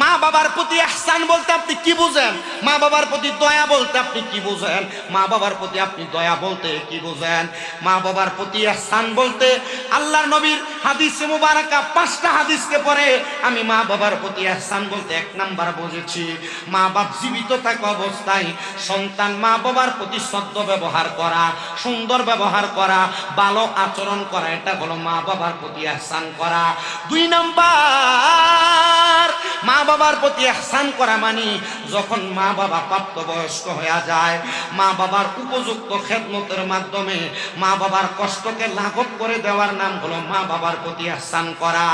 মা বাবার প্রতি ইহসান বলতে আপনি কি বুঝেন? মা বাবার প্রতি দয়া বলতে আপনি কি বুঝেন? মা বাবার প্রতি আপনি দয়া বলতে কি বুঝেন? মা বাবার প্রতি ইহসান বলতে আল্লাহর নবীর হাদিসে মুবারাকা 5টা হাদিসকে পড়ে আমি মা বাবার প্রতি ইহসান বলতে 1 নাম্বার বুঝেছি, মা বাপ জীবিত থাকা অবস্থায় সন্তান মা বাবার প্রতি সদ্য ব্যবহার করা, সুন্দর ব্যবহার করা, ভালো আচরণ করা, এটা হলো মা বাবার প্রতি ইহসান করা। 2 নাম্বার মা বাবার প্রতি ইহসান করা মানে যখন মা বাবা প্রাপ্তবয়স্ক হয়ে যায়, মা বাবার উপযুক্ত খেদমতের মাধ্যমে মা বাবার কষ্টকে লাঘব করে দেওয়ার নাম হলো মা বাবার প্রতি ইহসান করা।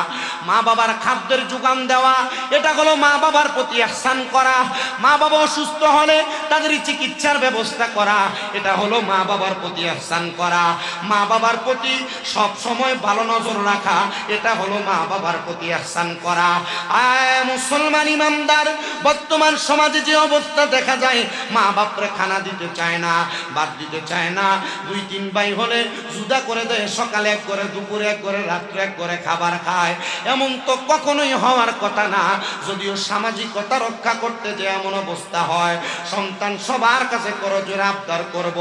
মা বাবার খাদ্যের যোগান দেওয়া, এটা হলো মা বাবার প্রতি ইহসান করা। মা বাবা অসুস্থ হলে তাদের চিকিৎসার ব্যবস্থা করা, এটা হলো মা বাবার প্রতি ইহসান করা। মা বাবার প্রতি সব সময় ভালো নজর রাখা, এটা হলো মা বাবার প্রতি ইহসান করা। মুসলমান ইমানদার বর্তমান সমাজে যে অবস্থা দেখা যায়, মা বাপরে খানা দিতে চায় না, ভাত দিতে চায় না, 2-3 ভাই হলে জুদা করে দেয়, সকালে 1 করে, দুপুরে 1 করে, রাত্রে 1 করে খাবার খায়। এমন তো কখনোই হওয়ার কথা না। যদিও সামাজিকতা রক্ষা করতে যে এমন অবস্থা হয়, সন্তান সবার কাছে করজোরে আবদার করব,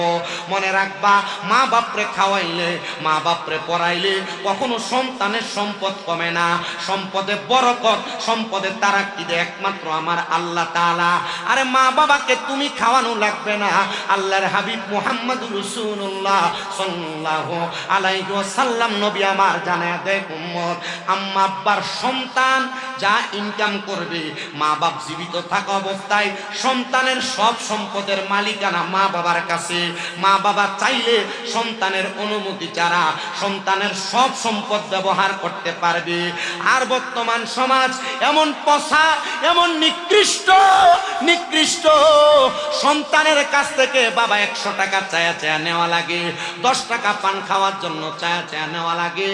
মনে রাখবা মা বাপরে খাওয়াইলে, মা বাপরে পড়াইলে কখনো সন্তানের সম্পদ কমে না। সম্পদে বরকত, সম্পদে তারাক্কি দেয় একমাত্র আমার আল্লাহ তাআলা। আরে মা বাবাকে তুমি খাওয়ানো লাগবে না, আল্লাহর হাবিব মুহাম্মদুর রাসূলুল্লাহ সাল্লাল্লাহু আলাইহি ওয়াসাল্লাম নবী আমার জানায়া দেয় উম্মত, আম্মা আব্বার সন্তান যা ইনকাম করবে, মা বাপ জীবিত থাকা অবস্থায় সন্তানের সব সম্পদের মালিকানা মা বাবার কাছে। মা বাবা চাইলে সন্তানের অনুমতি ছাড়া সন্তানের সব সম্পদ ব্যবহার করতে পারবে। আর বর্তমান সমাজ এমন পচা, এমন নিকৃষ্ট সন্তানের কাছ থেকে বাবা 100 টাকা চায়া চায়া নেওয়া লাগে, 10 টাকা পান খাওয়ার জন্য চায়া চায়া নেওয়া লাগে।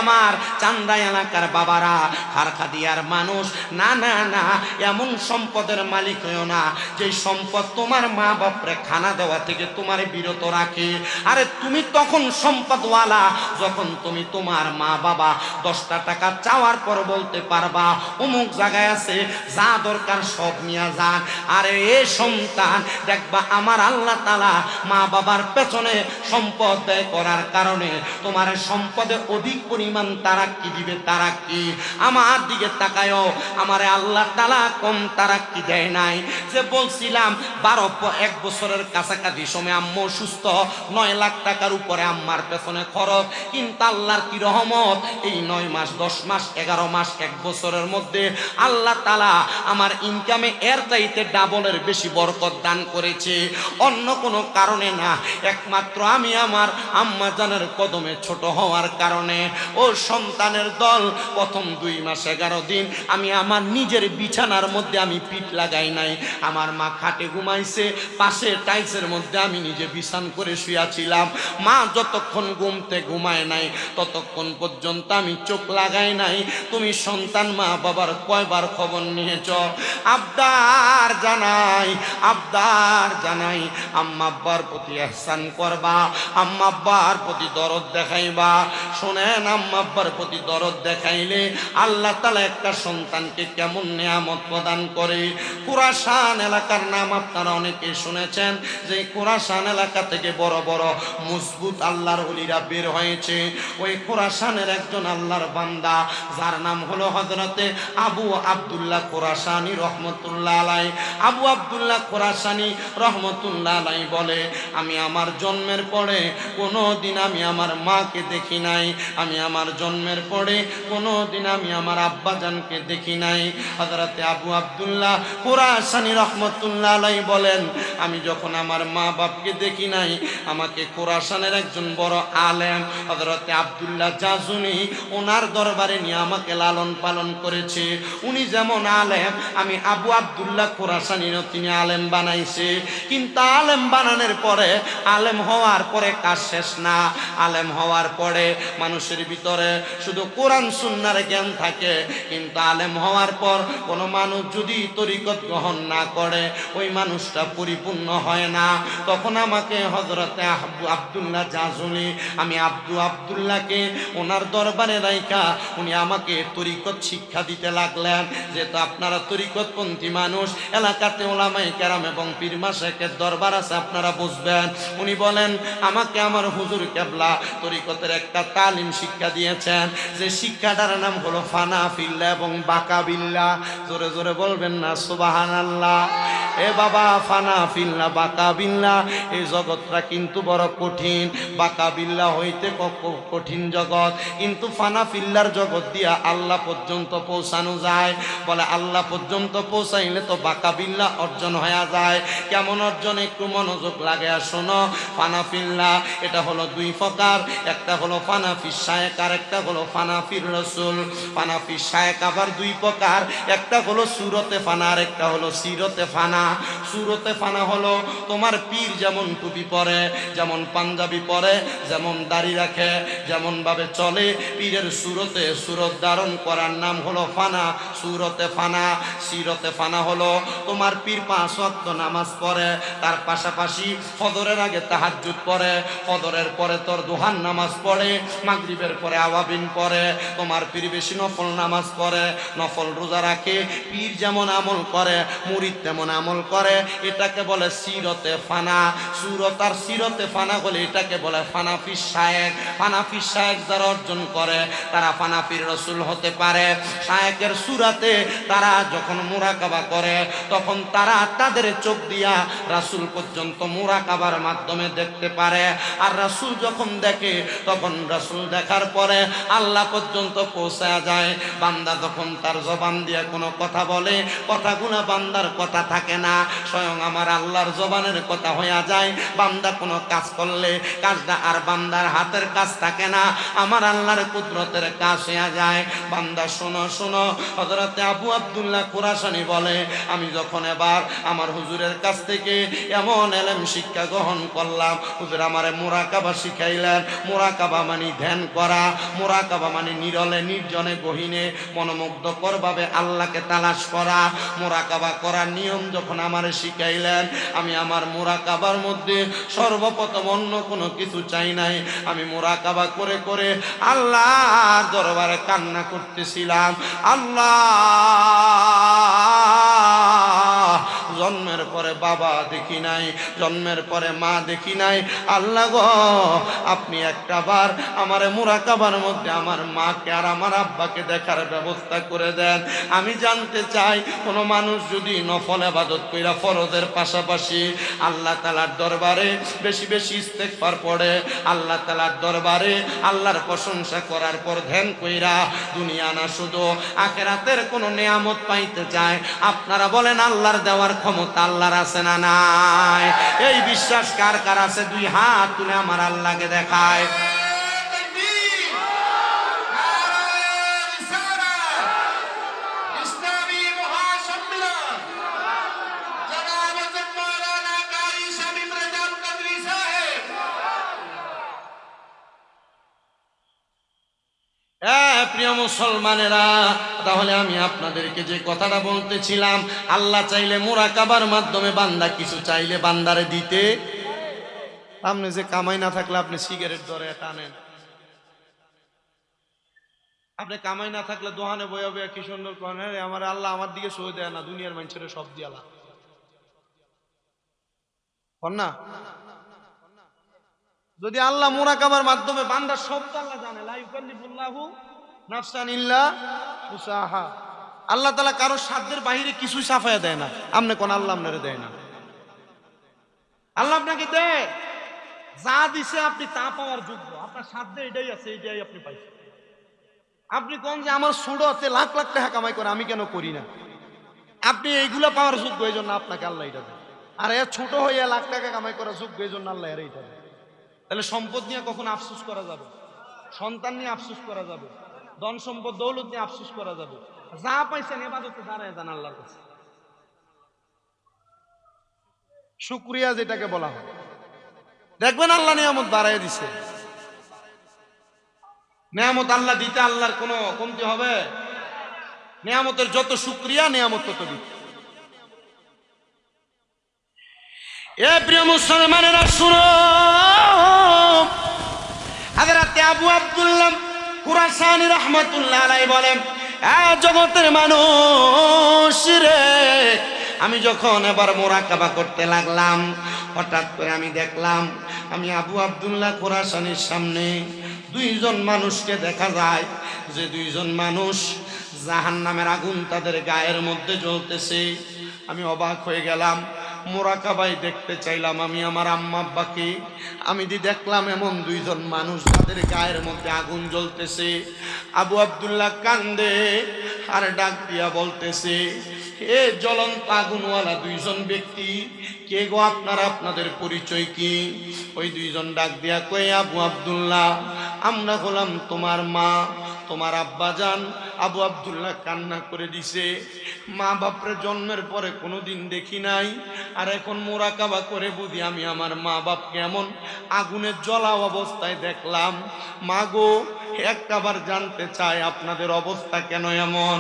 আমার চান্দা এলাকার বাবারা, খারখাদিয়ার মানুষ, না না না, এমন সম্পদের মালিক হইও না যে সম্পদ তোমার মা বাপরে খানা দেওয়া থেকে তোমার বিরত রাখে। আরে তুমি তখন সম্পদওয়ালা যখন তুমি তোমার মা বাবা 10টা টাকা চাওয়ার পর বলতে পারবা অমুক জায়গায় আছে, যা দরকার সব নিয়ে যান। আরে এ সন্তান দেখবা আমার আল্লাহ তাআলা মা বাবার পেছনে সম্পদ ব্যয় করার কারণে তোমার সম্পদে অধিক পরিমাণ তারাক্কি দিবে। তারাক্কি আমার দিকে তাকায়ও, আমারে আল্লাহ তাআলা কম তারাক্কি দেয় নাই। যে বলছিলাম 1 বছরের কাছাকাছি সময় আম্মু সুস্থ, 9 লাখ টাকার উপরে আম্মার পেছনে খরচ, কিন্তু আল্লাহর কি রহমত, এই 9 মাস 10 মাস 11 মাস 1 বছরের মধ্যে আল্লাহ তাআলা আমার ইনকামে এর চাইতে ডাবলের বেশি বরকত দান করেছে। অন্য কোনো কারণে না, একমাত্র আমি আমার আম্মা জানের কদমে ছোট হওয়ার কারণে। ও সন্তানের দল, প্রথম 2 মাস 11 দিন আমি আমার নিজের বিছানার মধ্যে আমি পিঠ লাগাই নাই। আমার মা খাটে ঘুমাইছে, পাশে টাইলসের মধ্যে আমি নিজে বিছান করে শুয়েছিলাম। মা যতক্ষণ ঘুমায় নাই ততক্ষণ পর্যন্ত আমি চোখ লাগাই নাই। তুমি সন্তান মা বাবার কয়বার খবর নিয়েছ? আবদার জানাই আম্মা আব্বার প্রতি ইহসান করবা, আম্মা আব্বার প্রতি দরদ দেখাইবা। শোনেন, আম্মা আব্বার প্রতি দরদ দেখাইলে আল্লাহ তাআলা একটা সন্তানকে কেমন নিয়ামত প্রদান করে। কুরাশান এলাকার নাম আপনারা অনেকে শুনেছেন, যে কুরাশান এলাকা থেকে বড় বড় মজবুত আল্লাহর ওলিরা বের হয়েছে। ওই কুরাশানের একজন আল্লাহর বান্দা যার নাম হলো হযরতে আবু আব্দুল্লাহ কুরাশানী রহমতুল্লাহ আলাইহি। আবু আব্দুল্লাহ কুরাশানী রহমতুল্লাহ আলাইহি বলে, আমি আমার জন্মের পরে কোনোদিন আমি আমার মাকে দেখি নাই, আমি আমার জন্মের পরে কোনোদিন আমি আমার আব্বাজানকে দেখি নাই। হযরতে আবু আব্দুল্লাহ কুরাশানী রহমতুল্লাহ আলাইহি বলেন, আমি যখন আমার মা বাপকে দেখি নাই, আমাকে কুরাশানের একজন বড় আলেম হযরতে আব্দুল্লাহ জাজুনি ওনার দরবারে নিয়ে আমাকে লালন পালন করেছে। উনি যেমন আলেম, আমি আবু আব্দুল্লাহ খোরাসানিরও তিনি আলেম বানাইছে। কিন্তু আলেম বানানোর পরে, আলেম হওয়ার পরে কাজ শেষ না। আলেম হওয়ার পরে মানুষের ভিতরে শুধু কোরআন সুন্নাহর জ্ঞান থাকে, কিন্তু আলেম হওয়ার পর কোনো মানুষ যদি তরিকত গ্রহণ না করে, ওই মানুষটা পরিপূর্ণ হয় না। তখন আমাকে হযরতে আব্দুল্লাহ জাজুলি, আমি আব্দুল্লাহকে ওনার দরবারে রাইখা উনি আমাকে তরিকত শিক্ষা দিতে লাগলেন। যেহেতু আপনারা তরিকতপন্থী মানুষ, এলাকাতে ওলামায়ে কেরাম এবং পীর মাশায়েখের দরবার আছে, আপনারা বুঝবেন। উনি বলেন আমাকে আমার হুজুর কেবলা তরিকতের একটা তালিম শিক্ষা দিয়েছেন, যে শিক্ষাটার নাম হলো ফানা ফিল্লাহ এবং বাকা বিল্লাহ। জোরে জোরে বলবেন না সুবহানাল্লাহ। এ বাবা, ফানা ফিল্লাহ বাকা বিল্লাহ, এই জগৎটা কিন্তু বড় কঠিন। বাকা বিল্লাহ হইতে কঠিন জগৎ, কিন্তু ফানা ফিল্লার জগৎ দিয়া আল্লাহ পর্যন্ত পৌঁছানো যায়। বলে আল্লাহ পর্যন্ত পৌঁছাইলে তো বাকা বিল্লাহ অর্জন হয়ে যায়। কেমন অর্জন? একটু মনোযোগ লাগে আর শোনো। ফানা ফিল্লাহ এটা হলো দুই প্রকার, একটা হলো ফানাফি শায়েক আর একটা হলো ফানাফির রাসূল। ফানাফি শায়েক আবার দুই প্রকার, একটা হলো সুরতে ফানা আর একটা হলো সিরতে ফানা। সুরতে ফানা হলো তোমার পীর যেমন টুপি পরে, যেমন পাঞ্জাবি পরে, যেমন দাড়ি রাখে, যেমন ভাবে চলে, পীরের সুরতে সুরত ধারণ করার নাম হলো ফানা, সুরতে ফানা। সিরতে ফানা হলো তোমার পীর 5 ওয়াক্ত নামাজ পড়ে, তার পাশাপাশি ফজরের আগে তাহাজ্জুদ পড়ে, ফজরের পরে তোর দুহার নামাজ পড়ে, মাগরিবের পরে আওয়াবিন পড়ে, তোমার পীর বেশি নফল নামাজ পড়ে, নফল রোজা রাখে। পীর যেমন আমল করে, মুরিদ তেমন আমল করে। এটাকে বলে সিরতে ফানা। সুরত আর সিরতে ফানা বলে এটাকে বলে ফানাফি শায়েক। ফানাফি শায়েক যারা অর্জন করে তারা ফানাফির রাসূল হতে পারে। শায়েকের সুরাতে তারা যখন মুরাকাবা করে, তখন তারা তাদের চোখ দিয়া রাসূল পর্যন্ত মুরাকাবার মাধ্যমে দেখতে পারে। আর রাসূল যখন দেখে, তখন রাসূল দেখার পরে আল্লাহ পর্যন্ত পৌঁছা যায়। বান্দা যখন তার জবান দিয়ে কোনো কথা বলে, কথাগুলো বান্দার কথা থাকে না, স্বয়ং আমার আল্লাহর জবানের কথা হইয়া যায়। বান্দা কোনো কাজ করলে কাজটা আর বান্দার হাতের কাজ থাকে না, আমার আল্লাহর কুদরতের কাজ হইয়া যায়। বান্দা শোনো শোনো, হযরতে আবু আব্দুল্লাহ খোরাসানি বলে, আমি যখন এবার আমার হুজুরের কাছ থেকে এমন ইলম শিক্ষা গ্রহণ করলাম, হুজুর আমারে মুরাকাবা শিখাইলেন। মুরাকাবা মানে ধ্যান করা, মুরাকাবা মানে নিরলে নির্জনে গহীনে মনোমুগ্ধকর ভাবে আল্লাহকে তালাশ করা। মুরাকাবা করার নিয়ম যখন আমারে শিখাইলেন, আমি আমার মুরাকাবার মধ্যে সর্বপ্রথম অন্য কোনো কিছু চাই নাই। আমি মুরাকাবা করে করে আল্লাহর দরবারে কান্না করতেছিলাম। আল্লাহ, জন্মের পরে বাবা দেখি নাই, জন্মের পরে মা দেখি নাই। আল্লাহ গো, আপনি একটা বার আমার মুরাকাবার মধ্যে আমার মাকে আর আমার আব্বাকে দেখার ব্যবস্থা করে দেন। আমি জানতে চাই, কোনো মানুষ যদি নফল ইবাদত কইরা ফরজের পাশাপাশি আল্লাহ তাআলার দরবারে বেশি বেশি ইস্তেগফার পড়ে, আল্লাহ তাআলার দরবারে আল্লাহর প্রশংসা করার পর ধ্যান কইরা দুনিয়া না শুধু আখিরাতের কোনো নিয়ামত পাইতে চায়, আপনারা বলেন আল্লাহর দেওয়ার ক্ষমতা আল্লাহর আছে না নাই? এই বিশ্বাস কার কার আছে? দুই হাত তুলে আমার আল্লাহকে দেখায়। প্রিয় মুসলমানেরা, তাহলে আমি আপনাদেরকে যে কথাটা বলতেছিলাম, আল্লাহ চাইলে মুরাকাবার মাধ্যমে বান্দা কিছু চাইলে বান্দারে দিতে। আপনি যে কামাই না থাকলে আপনি সিগারেট ধরে টানেন, আপনি কামাই না থাকলে দোহানে বইয়া বইয়া কি সুন্দর করেন, আমার আল্লাহ আমার দিকে সই দেয় না, দুনিয়ার মানুষের সব দিয়ালা না। যদি আল্লাহ মুরাকাবার মাধ্যমে বান্দার সব আল্লাহ জানে, লা ইউকাল্লিফুল্লাহু নাফসান ইল্লা উসাহা, আল্লাহ তাআলা কারো সাধ্যের বাইরে কিছুই সাফায়া দেয় না। আপনি কোন আল্লাহ আপনারে দেয় না? আল্লাহ আপনাকে দেয়, যা দিছে আপনি তা পাওয়ার যোগ্য, আপনার সাধ্যে এটাই আছে, এটাই আপনি পাইছেন। আপনি কোন যে আমার সুড়তে লাখ লাখ টাকা কামাই করে, আমি কেন করি না? আপনি এইগুলা পাওয়ার যোগ্য, এই জন্য আপনাকে আল্লাহ এটা দেয়। আর এর ছোট হইয়া লাখ টাকা কামাই করার যোগ্য, এই জন্য আল্লাহ এর এইটা দেয়। তাহলে সম্পদ নিয়ে কখন আফসোস করা যাবে? সন্তান নিয়ে আফসোস করা যাবে? ধন সম্পদ দৌলত নিয়ে আফসোস করা যাবে? যা পাইছেন ইবাদতে দাঁড়ায় যান আল্লাহর কাছে। শুকরিয়া যেটাকে বলা হয়, দেখবেন আল্লাহ নিয়ামত বাড়ায় দিছে। নিয়ামত আল্লাহ দিতে আল্লাহর কোনো কমতি হবে? নিয়ামতের যত শুকরিয়া নিয়ামত তত দিতে। এ প্রিয় মুসলমানেরা শুনো, হযরত আবু আব্দুল্লাহ খুরাসানী রাহমাতুল্লাহ আলাইহি বলেন, জগতের মানুষ রে, আমি যখন এবার মুরাকাবা করতে লাগলাম, হঠাৎ করে আমি দেখলাম আমি আবু আব্দুল্লাহ খুরাসানীর সামনে দুইজন মানুষকে দেখা যায়, যে দুইজন মানুষ জাহান্নামের আগুন তাদের গায়ের মধ্যে জ্বলতেছে। আমি অবাক হয়ে গেলাম, মুরাকাবাই দেখতে চাইলাম আমি আমার আম্মা আব্বাকে, আমি দেখলাম এমন দুইজন মানুষ তাদের গায়ের মধ্যে আগুন জ্বলতেছে। আবু আব্দুল্লাহ কান্দে আর ডাক দিয়া বলতেছে, এ জ্বলন্ত আগুনওয়ালা দুইজন ব্যক্তি কে গো আপনারা, আপনাদের পরিচয় কি? ওই দুইজন ডাক দিয়া কয়ে, আবু আব্দুল্লাহ, আমরা হলাম তোমার মা, তোমার আব্বা জান। আবু আব্দুল্লাহ কান্না করে দিছে, মা বাপরে জন্মের পরে কোনোদিন দেখি নাই, আর এখন মুরাকাবা করে বুঝি আমি আমার মা বাপকে এমন আগুনের জ্বলা অবস্থায় দেখলাম। মা গো, একবার জানতে চাই আপনাদের অবস্থা কেন এমন?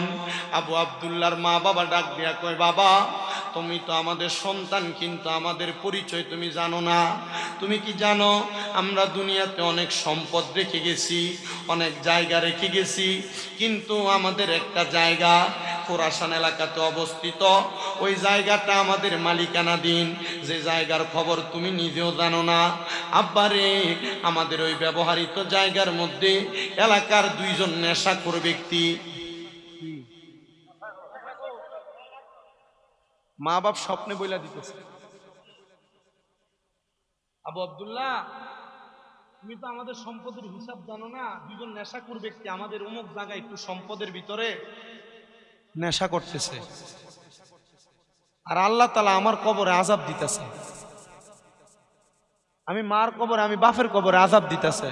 আবু আব্দুল্লাহর মা বাবা ডাক দিয়া কয়, বাবা তুমি তো আমাদের সন্তান, কিন্তু আমাদের পরিচয় তুমি জানো না। তুমি কি জানো আমরা দুনিয়াতে অনেক সম্পদ রেখে গেছি, অনেক জায়গা রেখে গেছি, কিন্তু আমাদের একটা জায়গা খোরাসান এলাকাতে অবস্থিত, ওই জায়গাটা আমাদের মালিকানাধীন, যে জায়গার খবর তুমি নিজেও জানো না। আব্বারে, আমাদের ওই ব্যবহৃত জায়গার মধ্যে এলাকার দুইজন নেশাখোর ব্যক্তি, মা বাপ স্বপ্নে বইলা দিতেছে, আবু আব্দুল্লাহ তুমি তো আমাদের সম্পদের হিসাব জানো না, দুইজন নেশাখোর ব্যক্তি আমাদের অমুক জায়গায় একটু সম্পদের ভিতরে নেশা করতেছে, আর আল্লাহ তাআলা আমার কবরে আযাব দিতেছে, আমি মার কবরে, আমি বাপের কবরে আযাব দিতেছে।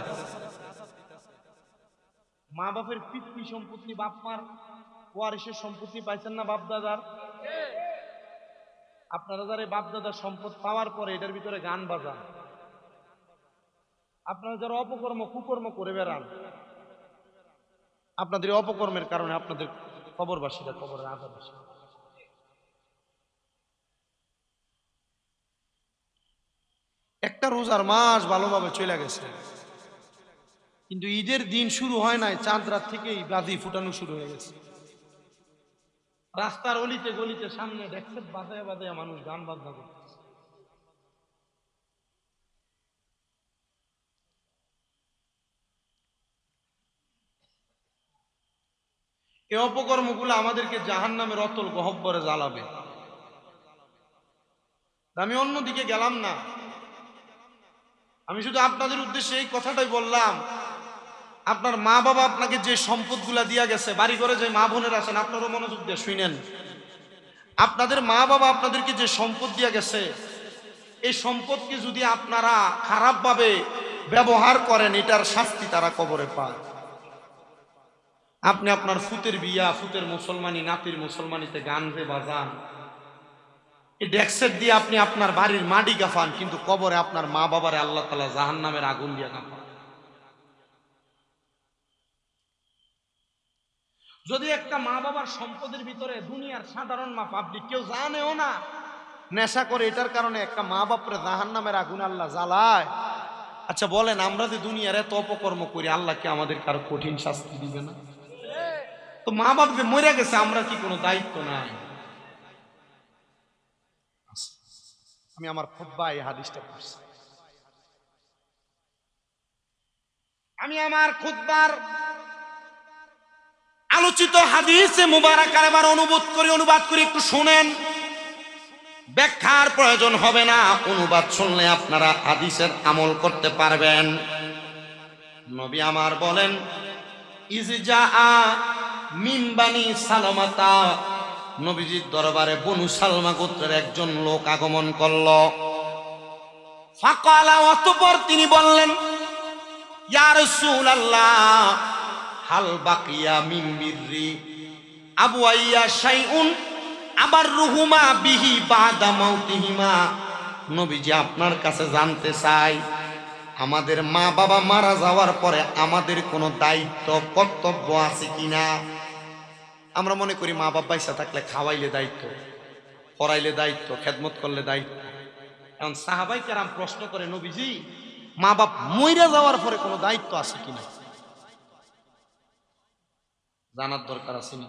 মা বাপের পিতৃ সম্পত্তি, বাপ মার ওয়ারিশের সম্পত্তি পাইছেন না বাপ দাদার? আপনারা যারা বাপ দাদার সম্পদ পাওয়ার পরে এটার ভিতরে গান বাজান, আপনারা যারা অপকর্ম কুকর্ম করে বেড়ান, আপনাদের অপকর্মের কারণে আপনাদের কবরবাসীরা কবরের আযাব আসে। একটা রোজার মাস ভালোভাবে চলে গেছে, কিন্তু ঈদের দিন শুরু হয় নাই, চাঁদ রাত থেকেই বাজি ফুটানো শুরু হয়ে গেছে। রাস্তার অলিতে গলিতে সামনে দেখছে বাজায় বাজায় মানুষ গান বাজনা করতেছে। এই অপকর্মগুলো আমাদেরকে জাহান্নামের অতল গহ্বরে জ্বালাবে। আমি অন্যদিকে গেলাম না, আমি শুধু আপনাদের উদ্দেশ্যে এই কথাটাই বললাম, আপনার মা বাবা আপনাকে যে সম্পদগুলা দিয়া গেছে, বাড়ি ঘরে যে মা বোনের আছেন আপনারও মনোযোগ দিয়ে শুনেন, আপনাদের মা বাবা আপনাদেরকে যে সম্পদ দিয়া গেছে, এই সম্পদকে যদি আপনারা খারাপভাবে ব্যবহার করেন, এটার শাস্তি তারা কবরে পায়। আপনি আপনার ফুতের বিয়া, ফুতের মুসলমানি, নাতির মুসলমানিতে গান যে বাজান, এই ডেক্সেট দিয়ে আপনি আপনার বাড়ির মাটি গাফান, কিন্তু কবরে আপনার মা বাবারে আল্লাহ তাআলা জাহান্নামের আগুন দিয়ে গাফান। যদি একটা মা বাবার সম্পদের ভিতরে দুনিয়ার সাধারণ মা পাবলিক কেউ জানেও না নেশা করে, এটার কারণে একটা মা বাপরে জাহান্নামের আগুন আল্লাহ জ্বালায়, আচ্ছা বলেন আমরা যে দুনিয়ার এত অপকর্ম করি, আল্লাহ কি আমাদের কারো কঠিন শাস্তি দিবে না? তো মা বাপ যে মরে গেছে, আমরা কি কোনো দায়িত্ব নাই? আমি আমার খুতবা এই হাদিসটা পড়ছি, আমি আমার খুতবার আলোচিত হাদিসে মুবারাকার এবার অনুবাদ করি, একটু শুনেন। ব্যাখ্যার প্রয়োজন হবে না, অনুবাদ শুনলে আপনারা হাদিসের আমল করতে পারবেন। নবী আমার বলেন, ইজজা মিন বানি সালামাতা, নবীজির দরবারে বনু সালমা গোত্রের একজন লোক আগমন করল। ফাকালা, অতঃপর তিনি বললেন, ইয়া রাসূলুল্লাহ হাল বাকিয়া মিন বিররি, আবু আইয়া শাইউন আবার রুহুমা বিহি বাদা মাউতিহিমা। নবীজি আপনার কাছে জানতে চাই, আমাদের মা বাবা মারা যাওয়ার পরে আমাদের কোনো দায়িত্ব কর্তব্য আছে কিনা? আমরা মনে করি মা বাবা পয়সা থাকলে খাওয়াইলে দায়িত্ব, পড়াইলে দায়িত্ব, খেদমত করলে দায়িত্ব। এখন সাহাবাই কেরাম প্রশ্ন করে, নবীজি মা বাপ মইরা যাওয়ার পরে কোনো দায়িত্ব আছে কিনা? জানার দরকার আছে না?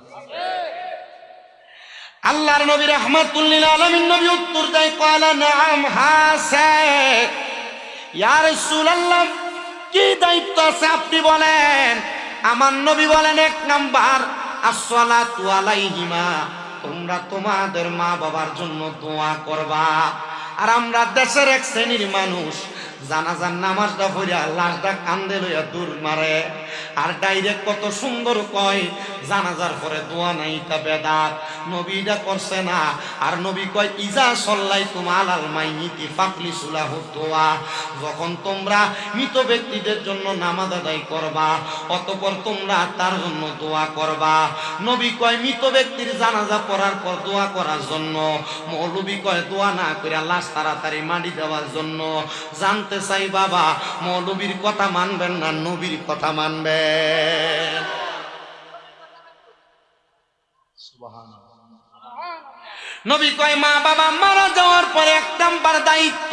আল্লাহর নবী রাহমাতুল লিল আলামিন নবী উত্তর দেয়, ক্বালা নাআম, হাসা ইয়া রাসূলুল্লাহ, কি দায়িত্ব আছে আপনি বলেন। আমার নবী বলেন, এক নাম্বার আসসালাতু আলাইহিমা, তোমরা তোমাদের মা বাবার জন্য দোয়া করবা। আর আমরা দেশের এক শ্রেণীর মানুষ জানাজার নামাজটা পড়িয়া লাশটা কান্দে লইয়া দূর মারে, আর ডাইরেক্ট কত সুন্দর কয় জানাজার পরে দোয়া নাই, তা বেদাত। নবীটা করছে না। আর নবী কয়, ইজা সাল্লাইতুম আলাল মাইয়িতি ফাকলিসু লাহু দোয়া, যখন তোমরা মৃত ব্যক্তিদের জন্য নামাজ আদায় করবা অতঃপর তোমরা তার জন্য দোয়া করবা। নবী কয় মৃত ব্যক্তির জানাজা পড়ার পর দোয়া করার জন্য, মৌলবী কয় দোয়া না করে লাশ তাড়াতাড়ি মাটি দেওয়ার জন্য। জানতে চাই বাবা, মৌলবীর কথা মানবেন না নবীর কথা মানবেন? নবী কয় মা বাবা মারা যাওয়ার পরে এক নাম্বার দায়িত্ব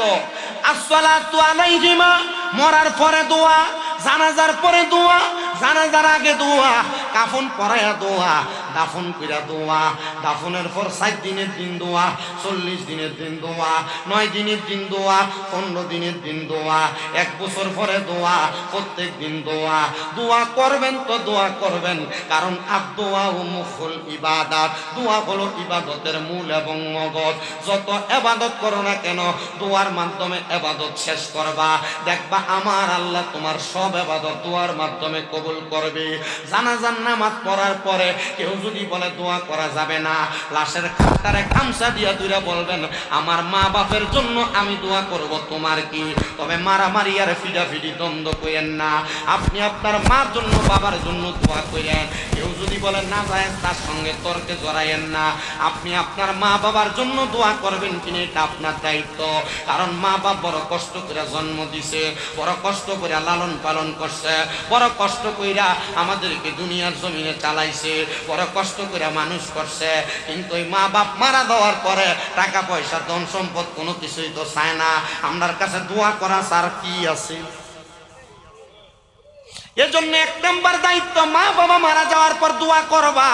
আসসালাতু আলাইহিমা, মরার পরে দোয়া, জানাজার পরে দোয়া, জানাজার আগে দোয়া, কাফন পরায়া দোয়া, দাফন কইরা দোয়া, দাফনের পর 7 দিনের দিন দোয়া, 40 দিনের দিন দোয়া, 9 দিনের দিন দোয়া, 15 দিনের দিন দোয়া, 1 বছর পরে দোয়া, প্রত্যেক দিন দোয়া। দোয়া করবেন তো দোয়া করবেন, কারণ আদ-দোয়া ও মুখুল ইবাদত, দোয়া হলো ইবাদতের মূল এবং মগজ। যত ইবাদত করো না কেন দোয়ার মাধ্যমে ইবাদত শেষ করবা, দেখবা আমার আল্লাহ তোমার সব ইবাদত দোয়ার মাধ্যমে কবুল করবে। জানাজার নামাজ পড়ার পরে কেউ যদি বলে দোয়া করা যাবে না, লাশের খাতারে গামছা দিয়া দুইরা বলবেন, আমার মা বাপের জন্য আমি দোয়া করব, তোমার কি? তবে মারামারি আর ফিডাফিডি দ্বন্দ্ব কইেন না, আপনি আপনার মার জন্য বাবার জন্য দোয়া করেন। কেউ যদি বলে না যায় তার সঙ্গে তর্কে জড়াইয়েন না, আপনি আপনার মা বাবার জন্য দোয়া করবেন কিনা এটা আপনার দায়িত্ব। কারণ মা বাপ বড় কষ্ট করে জন্ম দিছে, বড় কষ্ট করে লালন পালন করছে, বড় কষ্ট কইরা আমাদেরকে দুনিয়ার জমিনে চালাইছে, বড় কষ্ট করে মানুষ করছে। কিন্তু এই মা বাপ মারা দেওয়ার পরে টাকা পয়সা ধন সম্পদ কোনো কিছুই তো চায় না, আমরার কাছে দোয়া করা ছাড়া কি আছে? এজন্য 1 নাম্বার দায়িত্ব মা বাবা মারা যাওয়ার পর দোয়া করবা।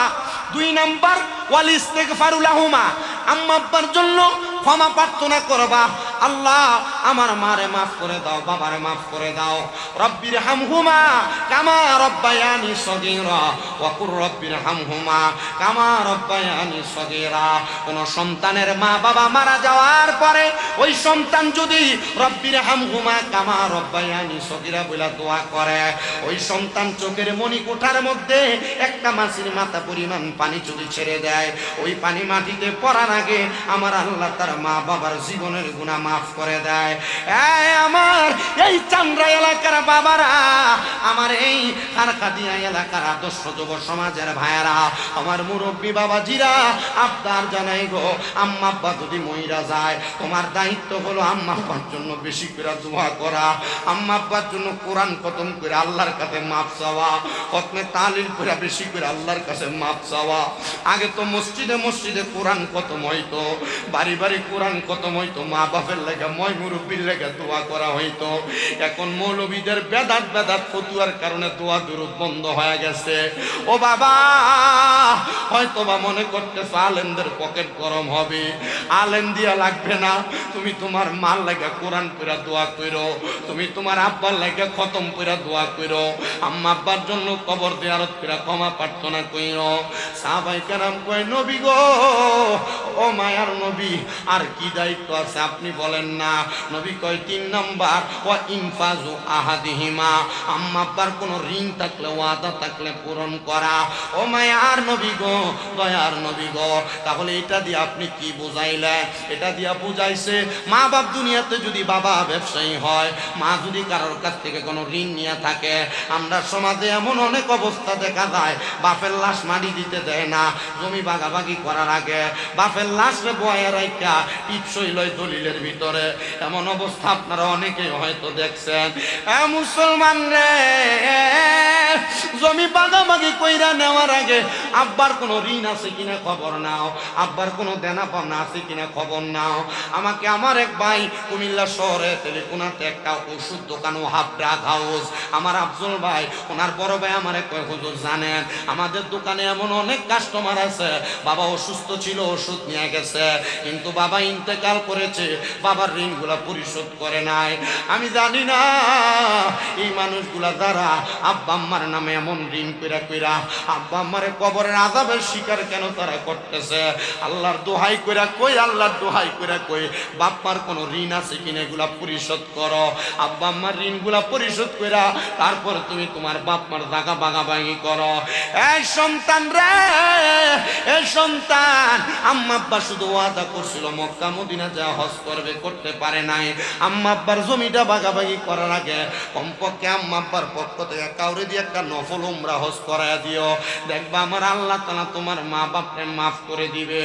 2 নাম্বার ওয়াল ইস্তিগফারু লাহুমা, আম্মা আব্বার জন্য ক্ষমা প্রার্থনা করবা। আল্লাহ আমার মারে মাফ করে দাও, বাবারে মাফ করে দাও। রব্বির হামহুমা কামা রব্বায়ানি সগীরা ওয়া কুর রব্বির হামহুমা কামা রব্বায়ানি সগীরা। কোন সন্তানের মা বাবা মারা যাওয়ার পরে ওই সন্তান যদি রব্বির হামহুমা কামা রব্বায়ানি সগীরা বলে দোয়া করে, ওই সন্তান চোখের মণিকোঠার মধ্যে একটা মাছির মাথা পরিমাণ পানি যদি ছেড়ে দেয়, ওই পানি মাটিতে পড়ার আগে আমার আল্লাহ তার মা বাবার জীবনের গুনাহ মাফ করে দেয়। আমার এই চান্দ্রা এলাকার বাবারা, আমার এই খারখাদিয়া এলাকার আদর্শ যুব সমাজের ভাইয়েরা, আমার মুরব্বী বাবাজিরা, আবদার জানাই গো, আম্মা আব্বা যদি মইরা যায় তোমার দায়িত্ব হলো আম্মা আব্বার জন্য বেশি করে দোয়া করা, আম্মা আব্বার জন্য কোরআন খতম করে আল্লাহর কাছে মাফ চাওয়া, খতমে তালিল করে বেশি করে আল্লাহর কাছে মাফ চাওয়া। আগে তো মসজিদে মসজিদে কোরআন খতম হইতো, বাড়ি বাড়ি কোরআন খতম হইতো, মা বাপের লেগে মই মুরব্বীর লেগে দোয়া করা হইতো। এখন মৌলবীদের বেদাত ফতুয়ার কারণে দোয়া দুরূদ বন্ধ হয়ে গেছে। ও বাবা, হয়তো বা মনে করতেছ আলেমদের পকেট গরম হবে, আলেম দিয়া লাগবে না, তুমি তোমার মার লেগে কোরআন পড়া দোয়া করো, তুমি তোমার আব্বার লেগে খতম পড়া দোয়া করো, আম্মা আব্বার জন্য কবর জিয়ারত করে ক্ষমা প্রার্থনা করো। সাহাবায়ে কেরাম কয়, নবী গো, ও মায়ার নবী আর কি দায়িত্ব আছে আপনি বলেন না। নবী কয় 3 নাম্বার ওয়া ইনফাজু আহাদিহিমা, আম্মা আব্বার কোনো ঋণ থাকলে ওয়াদা থাকলে পূরণ করা। ও মায়ার নবী গো, দয়ার নবী গো, তাহলে এটা দিয়ে আপনি কি বুঝাইলেন? এটা দিয়া বুঝাইছে মা বাপ দুনিয়াতে যদি বাবা ব্যবসায়ী হয়, মা যদি কারোর কাছ থেকে কোনো ঋণ নিয়ে থাকে, আমরা সমাজে এমন অনেক অবস্থা দেখা যায় বাপের লাশ মাটি দিতে দেয় না, জমি ভাগাভাগি করার আগে বাপের লাশে বয়ে রাখা টিপসই লয় দলিলের ভিতরে। এমন অবস্থা আপনারা অনেকেই হয়তো দেখছেন। মুসলমান রে, জমি ভাগাভাগি কইরা নেওয়ার আগে আব্বার কোনো ঋণ আছে কিনা খবর নাও, আব্বার কোনো দেনা পাওনা আছে কিনা খবর নাও। আমাকে আমার এক ভাই কুমিল্লা শহরে তেলেকোনাতে একটা ওষুধ দোকান ও হাফ ড্রাগ হাউস, আমার আফজল ভাই ওনার বড় ভাই আমারে কয় হুজুর জানেন আমাদের দোকানে এমন অনেক কাস্টমার আছে, বাবা অসুস্থ ছিল ওষুধ নিয়ে গেছে, কিন্তু বাবা ইন্তেকাল করেছে, বাবার ঋণগুলা পরিশোধ করে নাই। আমি জানি না এই মানুষগুলা যারা আব্বা আম্মার নামে এমন ঋণ কইরা কইরা আব্বা আম্মারে কবরের আযাবের শিকার কেন তারা করতেছে। আল্লাহর দোহাই কইরা কই, আল্লাহর দোহাই কইরা কই, বাপ্পার কোনো ঋণ আছে কিনা এগুলা পরিশোধ করো। আব্বা আম্মার ঋণগুলা পরিশোধ কইরা তারপর তুমি তোমার বাপমার জায়গা ভাগাভাগি করো। এই সন্তান রে, এই সন্তান, আম্মা আব্বা শুধু ওয়াদা করছিল মক্কা মদিনা যা হজ করবে, করতে পারে নাই। আম্মা আব্বার জমিটা ভাগাভাগি করার আগে কমপক্ষে আম্মা আব্বার পক্ষ থেকে কাউরে দিয়ে একটা নফল উমরা হজ করায় দিও, দেখবা আমার আল্লাহ তাআলা তোমার মা বাপকে মাফ করে দিবে।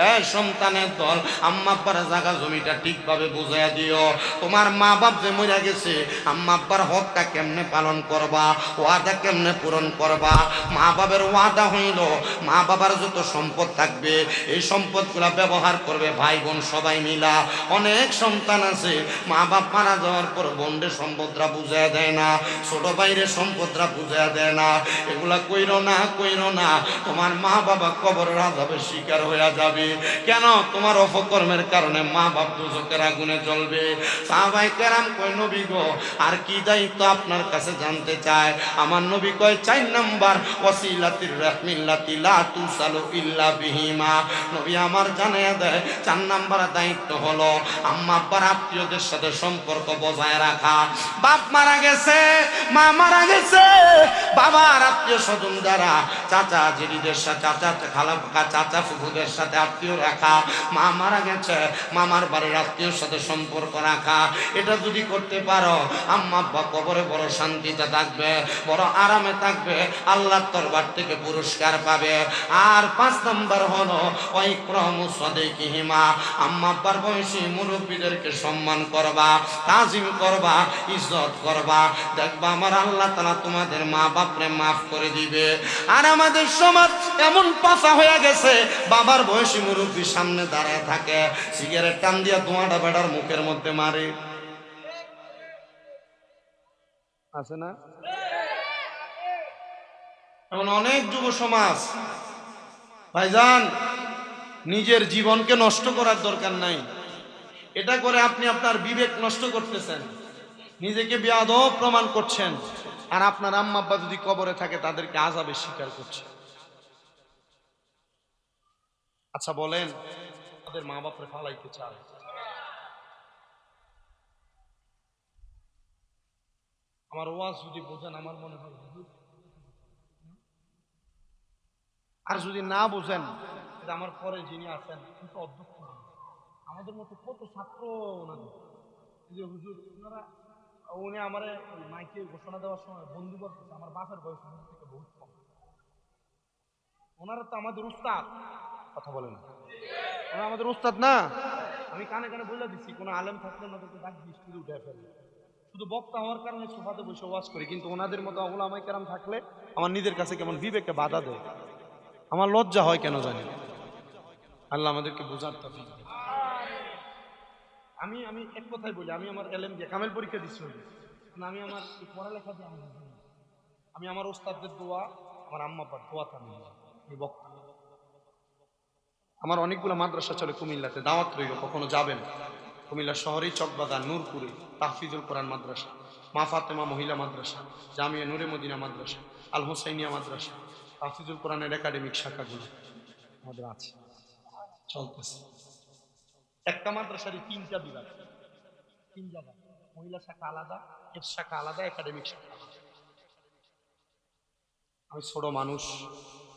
এই সন্তানের দল, আম্মা আব্বার জায়গা জমিটা ঠিকভাবে বুঝাইয়া দিও। তোমার মা বাপ যে মরে গেছে, আম্মা আব্বার হকটা কেমনে পালন করবা, ওয়াদা কেমনে পূরণ করবা। মা বাবার ওয়াদা হইল মা বাবার যত সম্পদ থাকবে এই সম্পদগুলা ব্যবহার করবে ভাই বোন সবাই মিলা। অনেক সন্তান আছে মা বাপ মারা যাওয়ার পর বোনদের সম্পদরা বুঝাইয়া দেয় না, ছোট বাইরে সম্পদরা বুঝাইয়া দেয় না। এগুলা কইরো না, কইরো না, তোমার মা বাবা কবরের আযাবের শিকার হইয়া যাবে। কেন? তোমার অপকর্মের কারণে মা বাপ দুজকের আগুনে জ্বলবে। সাহাবায়ে কেরাম কয় নবী গো আর কি দায়িত্ব আপনার কাছে জানতে চায়। আমার নবী কয় 4 নাম্বার ওয়াসিলাতির রাহমিল্লাতি লা তুসালু ইল্লা বিহিমা। নবী আমার জানায়া দেয় 4 নাম্বার দায়িত্ব হলো আম্মা আব্বার আত্মীয়দের সাথে সম্পর্ক বজায় রাখা। বাপ মারা গেছে, মা মারা গেছে, বাবার আত্মীয় স্বজন যারা চাচা জিরিদের সাথে, চাচা খালা চাচা ফুফুদের সাথে আত্মীয় রাখা। মা মারা গেছে, মামার বাড়ির আত্মীয়র সাথে সম্পর্ক রাখা। এটা যদি করতে পারো আম্মা আব্বা কবরে বড় শান্তিতে থাকবে, বড় আরামে থাকবে, আল্লাহর দরবার থেকে পুরস্কার পাবে। আর 5 নাম্বার হলো ওয়াইকরামু সাদিকিহিমা, আম্মা আব্বার বয়সী মুরব্বীদেরকে সম্মান করবা, তাজিম করবা, ইজ্জত করবা, দেখবা আমার আল্লাহ তাআলা তোমাদের মা বাপরে মাফ করে দিবে। আর আমাদের সমাজ এমন পাছা হয়ে গেছে, বাবার বয়সী মুরব্বী সামনে দাঁড়ায় থাকে, সিগারেট টান দিয়া ধোঁয়াটা বেটার মুখের মধ্যে মারে, আছে না? এমন অনেক যুব সমাজ। ভাইজান, নিজের জীবনকে নষ্ট করার দরকার নাই। এটা করে আপনি আপনার বিবেক নষ্ট করতেছেন, নিজেকে বেয়াদব প্রমাণ করছেন। আর আপনার আম্মা আব্বা যদি কবরে থাকে তাদেরকে আযাবের শিকার করছে। আচ্ছা বলেন, তাদের মা বাপরে ফালাইতে চায়? আমার ওয়াজ যদি বোঝেন আমার মনে হয়, আর যদি না বোঝেন আমার পরে যিনি আছেন কিন্তু অধ্যক্ষ আমাদের মতো কত ছাত্র ওনাদের যে হুজুর ওনারা, উনি আমারে মাইকে ঘোষণা দেওয়ার সময় বন্ধু বলতেছে আমার বাপের বয়স ওনার থেকে বহুত কম। ওনারা তো আমাদের উস্তাদ, কথা বলেন, ওনারা আমাদের উস্তাদ না। আমি কানে কানে বলে দিচ্ছি, কোনো আলেম থাকলে ওনাদেরকে ডাক দিয়ে স্টুডিও উঠে ফেলবে। শুধু বক্তা হওয়ার কারণে সোফাতে বসে ওয়াজ করি, কিন্তু ওনাদের মতো উলামায়ে কেরাম থাকলে আমার নিজের কাছে কেমন বিবেকে বাধা দেয়, আমার লজ্জা হয় কেন জানি। আল্লাহ আমাদেরকে বোঝার তৌফিক দিন। আমি আমি এক কথাই বলি, আমি আমার এলএম দিয়ে কামেল পরীক্ষা দিচ্ছি, আমি আমার পড়ালেখা দিয়ে আমি আমার ওস্তাদদের দোয়া, আমার আম্মা আব্বার দোয়াতে আমি বক্তা। আমার অনেকগুলো মাদ্রাসা চলে কুমিল্লাতে, দাওয়াত রইল, কখনো যাবেন। কুমিল্লা শহরেই চকবাজার নূরপুরে তাহফিজুল কোরআন মাদ্রাসা, মা ফাতেমা মহিলা মাদ্রাসা, জামিয়া নূরে মদিনা মাদ্রাসা, আল হোসাইনিয়া মাদ্রাসা, তাহফিজুল কোরআনের একাডেমিক শাখাগুলো আমাদের আছে। চলতেছে। একটা মাদ্রাসারই 3টা বিভাগ, 3 জায়গা, মহিলা শাখা আলাদা, হেফজ শাখা আলাদা, একাডেমিক শাখা আলাদা। আমি ছোট মানুষ,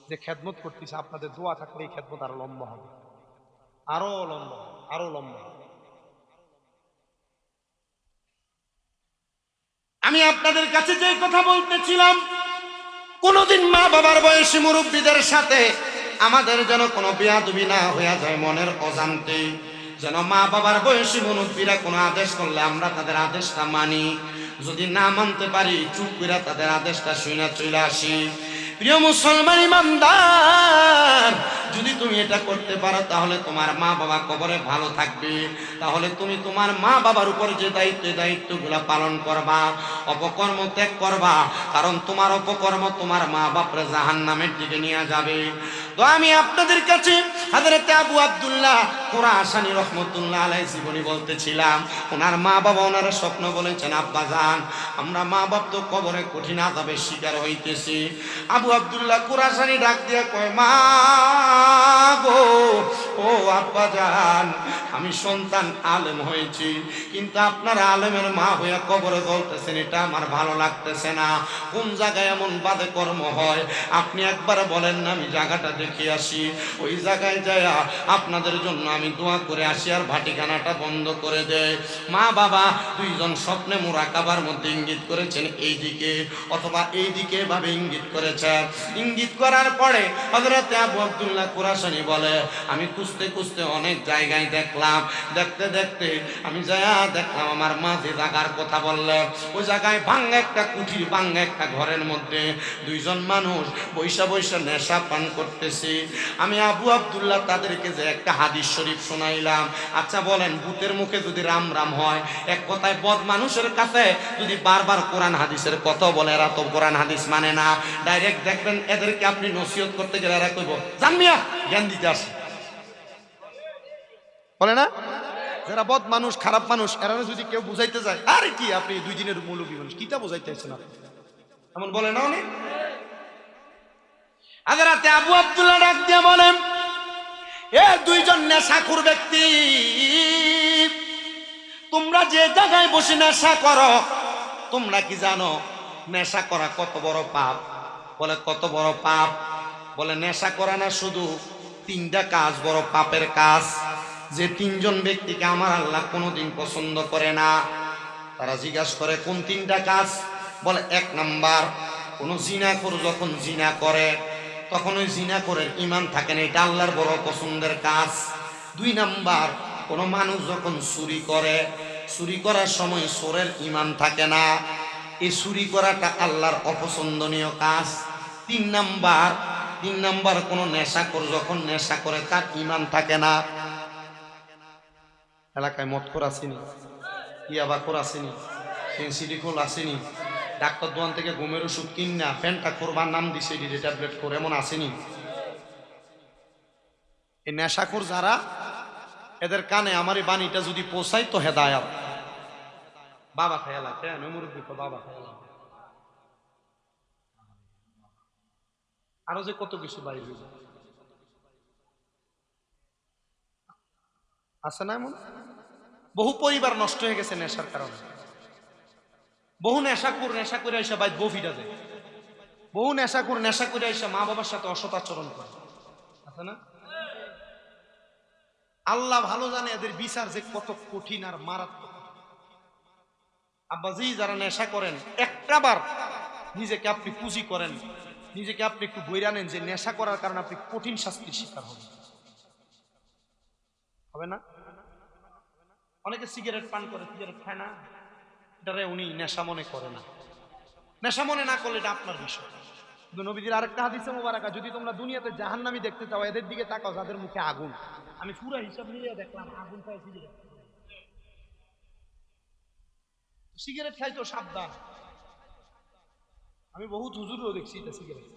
যে খেদমত করতেছে, আপনাদের দোয়া থাকলে এই খেদমত আরো লম্বা হবে, আরো লম্বা হবে, আরো লম্বা হবে। আমি আপনাদের কাছে যে কথা বলতেছিলাম, কোনদিন মা বাবার বয়সী মুরব্বীদের সাথে আমাদের যেন কোনো বেয়াদবি না হইয়া যায়, মনের অজান্তে যেন মা বাবার বয়সী মুরব্বীরা কোনো আদেশ করলে আমরা তাদের আদেশটা মানি, যদি না মানতে পারি চুপ করে তাদের আদেশটা শুনে চলে আসি। প্রিয় মুসলমান ইমানদার, যদি তুমি এটা করতে পারো তাহলে তোমার মা বাবা কবরে ভালো থাকবে, তাহলে তুমি তোমার মা বাবার উপর যে দায়িত্বগুলো পালন করবা, অপকর্ম ত্যাগ করবা, কারণ তোমার অপকর্ম তোমার মা বাপরে জাহান্নামের দিকে নিয়ে যাবে। তো আমি আপনাদের কাছে হযরত আবু আব্দুল্লাহ খুরাসানী রহমতুল্লাহ আলাইহি জীবনী বলতেছিলাম, ওনার মা বাবা ওনার স্বপ্ন বলেছেন, আব্বা জান আমরা মা বাপ তো কবরে কঠিন আযাবের শিকার হইতেছি। আবু আব্দুল্লাহ খুরাসানী ডাক দিয়ে কয়, মা গো, ও আব্বা জান, আমি সন্তান আলেম হয়েছি, কিন্তু আপনারা আলেমের মা হইয়া কবরে বলতেছেন, এটা আমার ভালো লাগতেছে না। কোন জায়গায় এমন বাদে কর্ম হয় আপনি একবার বলেন না, আমি জায়গাটা দেখে আসি, ওই জায়গায় যায়া আপনাদের জন্য আমি দোয়া করে আসি আর ভাটিখানাটা বন্ধ করে দেয়। মা বাবা দুইজন স্বপ্নে মুরাকাবার মধ্যে ইঙ্গিত করেছেন এইদিকে অথবা এইদিকে ভাবে ইঙ্গিত করেছেন। ইঙ্গিত করার পরে হযরত আবু আব্দুল্লাহ খুরাসানী বলে, আমি খুঁজতে খুঁজতে অনেক জায়গায় দেখলাম, দেখতে দেখতে আমি যায়া দেখলাম আমার মা যে জায়গার কথা বললে, ওই জায়গায় ভাঙ্গা একটা কুঠির, ভাঙ্গা একটা ঘরের মধ্যে দুইজন মানুষ বৈশা বৈশা নেশা পান করতেছি। আমি আবু আব্দুল্লাহ তাদেরকে যে একটা হাদিস শরীফ শোনাইলাম। আচ্ছা বলেন, ভূতের মুখে যদি রাম রাম হয়, এক কথায় বদ মানুষের কাছে যদি বারবার কোরআন হাদিসের কথা বলে, এরা তো কোরআন হাদিস মানে না, ডাইরেক্ট দেখবেন এদেরকে আপনি নসিহত করতে গেলে এরা কইব, জান মিয়া জ্ঞান দিতে আসে, বলে না? যারা বদ মানুষ, খারাপ মানুষ, এরা যদি কেউ বুঝাইতে যায়, আরে কি আপনি 2 দিনের মৌলবী মানুষ, কিটা বুঝাইতে আছেন আপনি, এমন বলে না অনেক। হযরত আবু আব্দুল্লাহ ডাক দিয়ে বলেন, এ দুইজন নেশাখোর ব্যক্তি, তোমরা যে জায়গায় বসে নেশা করো, তোমরা কি জানো নেশা করা কত বড় পাপ? বলে কত বড় পাপ? বলে নেশা করা না, শুধু 3টা কাজ বড় পাপের কাজ, যে 3জন ব্যক্তিকে আমার আল্লাহ কোনোদিন পছন্দ করে না। তারা জিজ্ঞাসা করে কোন 3টা কাজ? বলে 1 নাম্বার, কোন জিনাখোর যখন জিনা করে তখন ওই জিনাখোরের ঈমান থাকে না, এটা আল্লাহর বড় পছন্দের কাজ। 2 নাম্বার, কোন মানুষ যখন চুরি করে, চুরি করার সময় চোরের ঈমান থাকে না, এই চুরি করাটা আল্লাহর অপছন্দনীয় কাজ। 3 নাম্বার, কোন নেশাখোর যখন নেশা করে তার ঈমান থাকে না। এলাকায় মদখোর আসেনি, ইয়াবাখোর আসেনি, সেন্সিটিভখোর আসেনি, ডাক্তার দোকান থেকে ঘুমের ওষুধ কিন না ফ্যানটা করবার নাম দিছে ট্যাবলেট করে, এমন আসেনি? এই নেশাখোর যারা, এদের কানে আমার এই বাণীটা যদি পৌঁছাই তো হেদায়াত। বাবা খেয়ালা কেন মুরব্বী, বাবা খেয়ালা, আরো যে কত কিছু বাইর হইল আছে না? এমন বহু পরিবার নষ্ট হয়ে গেছে নেশার কারণে। বহু নেশাখোর নেশা করে এসে বাইর বউ ফিটা যায়, বহু নেশাখোর নেশা করে এসে মা বাবার সাথে অসৎ আচরণ করে, আছে না? আল্লাহ ভালো জানে এদের বিচার যে কত কঠিন আর মারাত্মক। আব্বাজি যারা নেশা করেন, একটাবার নিজেকে আপনি পুঁজি করেন, নিজেকে আপনি একটু বইরা নেন যে নেশা করার কারণে আপনি কঠিন শাস্তির শিকার হবেন, হবে না? অনেকে সিগারেট পান করে, সিগারেট খায় না, এটারে উনি নেশা মনে করে না। নেশা মনে না করলে এটা আপনার বিষয়। কিন্তু নবীজির আরেকটা হাদিসে মোবারকা, যদি তোমরা দুনিয়াতে জাহান্নামী দেখতে চাও, এদের দিকে তাকাও যাদের মুখে আগুন। আমি পুরো হিসাব মিলিয়ে দেখলাম আগুন খায় সিগারেট, সিগারেট খাই তো সাবধান। আমি বহুত হুজুরও দেখছি এটা সিগারেট,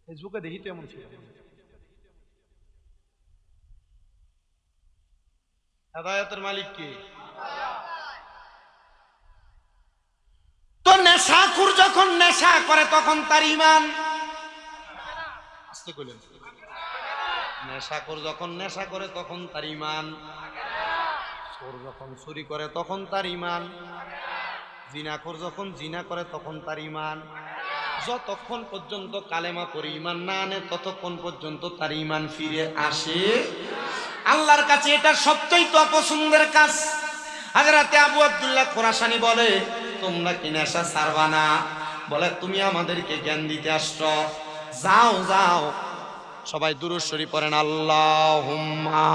ফেসবুকে দেখি তো এমন ছিল। হেদায়েতের মালিক কে? তো নেশাখোর যখন নেশা করে তখন তার ঈমান, আসতে কইলেন নেশাখোর যখন নেশা করে তখন তার ঈমান, চোর যখন চুরি করে তখন তার ঈমান, জিনাখোর যখন জিনা করে তখন তার ঈমান। যতক্ষণ পর্যন্ত কালেমা পড়ে ঈমান না আনে ততক্ষণ পর্যন্ত তার ঈমান ফিরে আসে। আল্লাহর কাছে এটা সবচেয়ে অপছন্দের কাজ। হযরতে আবু আব্দুল্লাহ খুরাসানি বলে, তোমরা কি নেশা ছাড়বা না? বলে, তুমি আমাদেরকে জ্ঞান দিতে আসছো, যাও যাও। সবাই দুরূদ শরীফ পড়েন, আল্লাহুম্মা।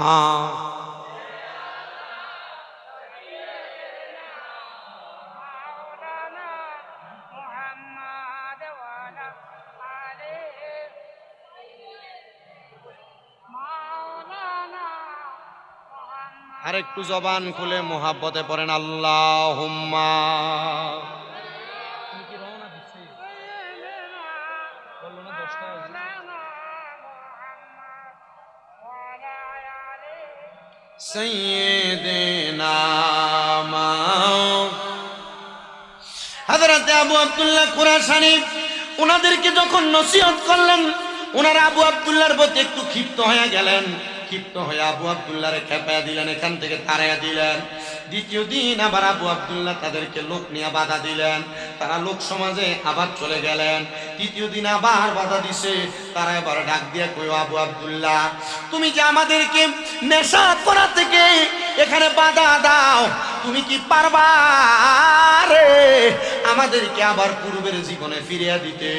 আর একটু জবান খুলে মোহাব্বতে পড়েন, আল্লাহুম্মা। সাইয়্যিদিনা হযরত আবু আব্দুল্লাহ খুরাসানি ওনাদেরকে যখন নসিহত করলেন, ওনারা আবু আব্দুল্লাহর প্রতি একটু ক্ষিপ্ত হয়ে গেলেন। ক্ষিপ্ত হয়ে আবু আব্দুল্লাহরে খেপায়া দিলেন, এখান থেকে তাড়াইয়া দিলেন। দ্বিতীয় দিন আবার আবু আব্দুল্লাহ তাদেরকে লোক নিয়ে বাধা দিলেন, তারা লোক সমাজে আবার চলে গেলেন। তৃতীয় দিন আবার বাধা দিছে, তারা এবার ডাক দিয়ে কই, আবু আব্দুল্লাহ, তুমি যে আমাদেরকে নেশা করা থেকে এখানে বাধা দাও, তুমি কি পারবা রে আমাদেরকে আবার পূর্বের জীবনে ফিরিয়ে দিতে?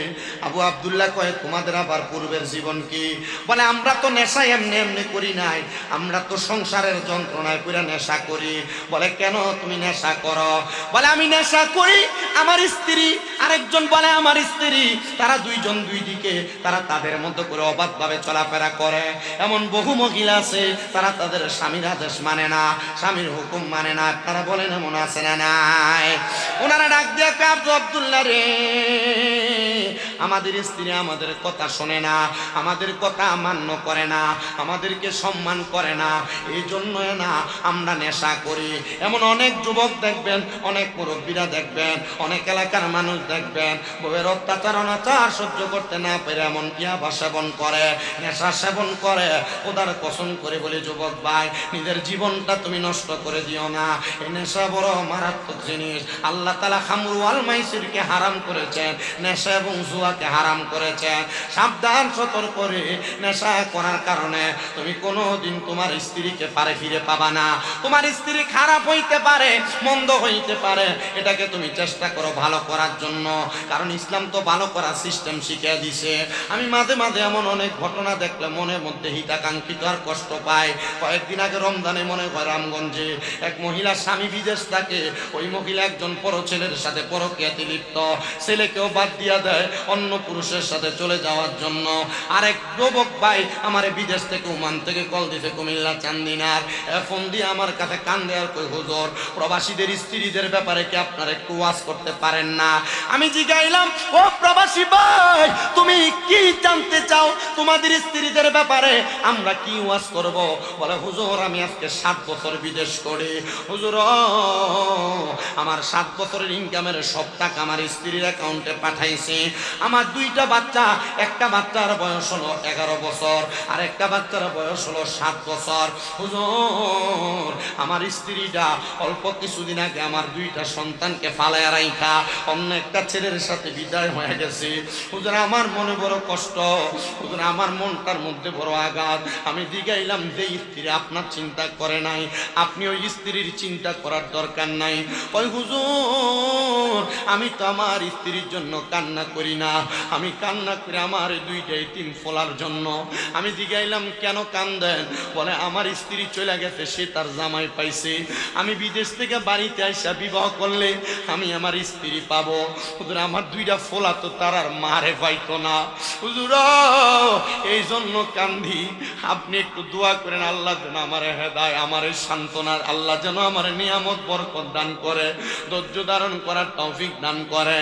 আবু আব্দুল্লাহ কয়, তোমাদের আবার পূর্বের জীবন কি? বলে, আমরা তো নেশা এমনি এমনি করি নাই, আমরা তো সংসারের যন্ত্রণায় পুরা নেশা করি। বলে, কেন তুমি নেশা করো? বলে, আমি নেশা করি, আমার স্ত্রী আরেকজন বলে আমার স্ত্রী, তারা দুইজন দুই দিকে, তারা তাদের মতো করে অবাধভাবে চলাফেরা করে। এমন বহু মহিলা আছে, তারা তাদের স্বামীর আদেশ মানে না, স্বামীর হুকুম মানে না। তারা বলেন এমন আছে না নাই? ওনারা ডাক দিয়ে আবু আব্দুল্লাহ রে, আমাদের স্ত্রী আমাদের কথা শোনে না, আমাদের কথা মান্য করে না, আমাদেরকে সম্মান করে না, এই জন্য না আমরা নেশা করি। এমন অনেক যুবক দেখবেন, অনেক মুরব্বীরা দেখবেন, অনেক এলাকার মানুষ দেখবেন, বউয়ের অত্যাচার অনাচার সহ্য করতে না পেরে এমন ইয়াবা সেবন করে, নেশা সেবন করে। ওদার কসম করে বলি যুবক ভাই, নিজের জীবনটা তুমি নষ্ট করে দিও না। এই নেশা বড় মারাত্মক জিনিস। আল্লাহ তাআলা খামরু ওয়াল মাইসিরকে হারাম করেছেন, নেশা এবং জুয়াকে হারাম করেছেন। সাবধান, সতর্ক করে। নেশা করার কারণে তুমি কোনোদিন তোমার স্ত্রীকে পারে ফিরে পাবা না। তোমার স্ত্রী খারাপ হইতে পারে, মন্দ হইতে পারে, এটাকে তুমি চেষ্টা করো ভালো করার জন্য, কারণ ইসলাম তো ভালো করার সিস্টেম শিখিয়ে দিছে। আমি মাঝে মাঝে এমন অনেক ঘটনা দেখলে মনের মধ্যে হিতাকাঙ্ক্ষিত আর কষ্ট পাই। কয়েকদিন আগে রমজানে মনে হয় রামগঞ্জে এক মহিলার স্বামী বিদেশ থাকে, ওই মহিলা একজন পর ছেলের সাথে পরকীয়াতে লিপ্ত, ছেলেকেও বাদ দিয়া দেয় অন্য পুরুষের সাথে চলে যাওয়ার জন্য। আরেক যুবক ভাই আমার বিদেশ থেকে ওমান থেকে কল দিতে, কুমিল্লা চান্দিনার, ফোন দিয়ে আমার কাছে কান্দে আর কই, হুজুর প্রবাসীদের স্ত্রীদের ব্যাপারে কি আপনারা একটু ওয়াজ করতে পারেন না? আমি জিগাইলাম, ও প্রবাসী ভাই, তুমি কি জানতে চাও তোমাদের স্ত্রীদের ব্যাপারে? আমরা কি ওয়াজ করব? বলে, হুজুর আমি আজকে 7 বছর বিদেশ করি, হুজুর আমার 7 বছরের ইনকামের সব টাকা আমার স্ত্রীর অ্যাকাউন্টে পাঠাইছি। আমার 2টা বাচ্চা, একটা বাচ্চার বয়স হলো 11 বছর আর একটা বাচ্চার বয়স হলো 7 বছর। হুজুর আমার স্ত্রীটা অল্প কিছুদিন আগে আমার 2টা সন্তানকে ফালায়া রাইখা অন্য একটা ছেলের সাথে বিদায় হয়ে গেছে। হুজুর আমার মনে বড় কষ্ট, হুজুর আমার মনটার মধ্যে বড় আঘাত। আমি জিগাইলাম, যে স্ত্রী আপনার চিন্তা করে নাই, আপনি ওই স্ত্রীর চিন্তা করার দরকার নাই। ওই হুজুর আমি তো আমার স্ত্রীর জন্য কান্না করি না, আমি কান্না করি আমার 2টা এতিম ফোলার জন্য। আমি জিগাইলাম, কেন কান্দেন? বলে, আমার স্ত্রী চলে গেছে, সে তার জামাই পাইছে, আমি বিদেশ থেকে বাড়িতে আইসা বিবাহ করলে আমি আমার স্ত্রী পাবো। হুজুর আমার 2টা ফোলা তো তার আর মারে পাইতো না। হুজুর এই জন্য কান্দি, আপনি একটু দোয়া করেন আল্লাহ যেন আমার হেদায়, আমার সান্ত্বনার, আল্লাহ যেন আমার নিয়ামত বরকত দান করে, ধৈর্য ধারণ করার তৌফিক দান করে।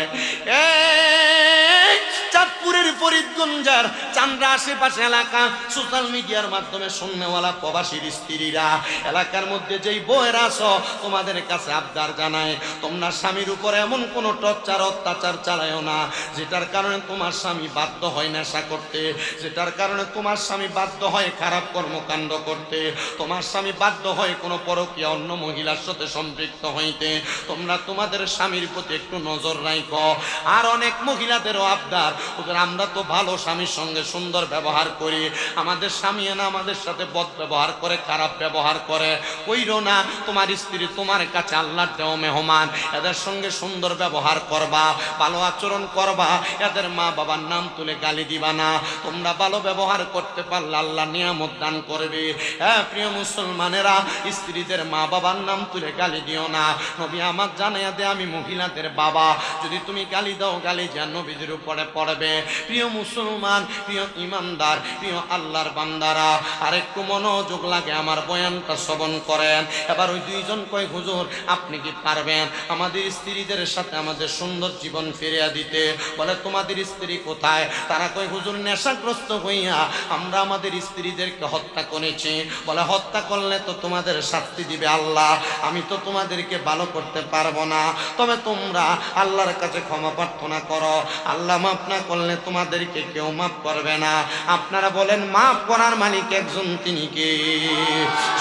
চাঁদপুরের ফরিদগঞ্জের চান্দ্রা আশেপাশে এলাকা সোশ্যাল মিডিয়ার মাধ্যমে শুননেওয়ালা প্রবাসীর স্ত্রীরা এলাকার মধ্যে যেই বউয়েরা আছো তোমাদের কাছে আবদার জানায় তোমরা স্বামীর উপরে এমন কোনো টর্চার অত্যাচার চালায়ও না যেটার কারণে তোমার স্বামী বাধ্য হয় নেশা করতে, যেটার কারণে তোমার স্বামী বাধ্য হয় খারাপ কর্মকাণ্ড করতে, তোমার স্বামী বাধ্য হয় কোনো পরকীয়া অন্য মহিলার সাথে সম্পৃক্ত হইতে। তোমরা তোমাদের স্বামীর প্রতি একটু নজর রাখো। আর অনেক মহিলাদেরও আবদার, ওদের আমরা তো ভালো স্বামীর সঙ্গে সুন্দর ব্যবহার করি, আমাদের স্বামী না আমাদের সাথে বদ ব্যবহার করে, খারাপ ব্যবহার করে, কইরো না। তোমার স্ত্রী তোমার কাছে আল্লাহর দেওয়া মেহমান, এদের সঙ্গে সুন্দর ব্যবহার করবা, ভালো আচরণ করবা, এদের মা বাবার নাম তুলে গালি দিবা না। তোমরা ভালো ব্যবহার করতে পারলে আল্লাহ নিয়ামত দান করবে। হ্যাঁ প্রিয় মুসলমানেরা, স্ত্রীদের মা বাবার নাম তুলে গালি দিও না। নবী আমার জানাইয়া দে, আমি মহিলাদের বাবা, যদি তুমি গালি দাও গালি যেন নবীদের উপরে পড়বে। প্রিয় মুসলমান, প্রিয় ইমানদার, প্রিয় আল্লাহর বান্দারা, আরেকটু মনোযোগ লাগে আমার বয়ানটা শ্রবণ করেন। এবার ওই দুইজন কয়, হুজুর আপনি কি পারবেন আমাদের স্ত্রীদের সাথে আমাদের সুন্দর জীবন ফিরিয়ে দিতে? বলে তোমাদের স্ত্রী কোথায়? তারা কয়, হুজুর নেশাগ্রস্ত হইয়া আমরা আমাদের স্ত্রীদেরকে হত্যা করেছি। বলে হত্যা করলে তো তোমাদের শাস্তি দিবে আল্লাহ, আমি তো তোমাদেরকে ভালো করতে পারবো না, তবে তোমরা আল্লাহর কাছে ক্ষমা প্রার্থনা করো, আল্লাহ মাফ না করলে তোমাদেরকে কেউ মাফ করবে না। আপনারা বলেন মাফ করার মালিক একজন, তিনি কে?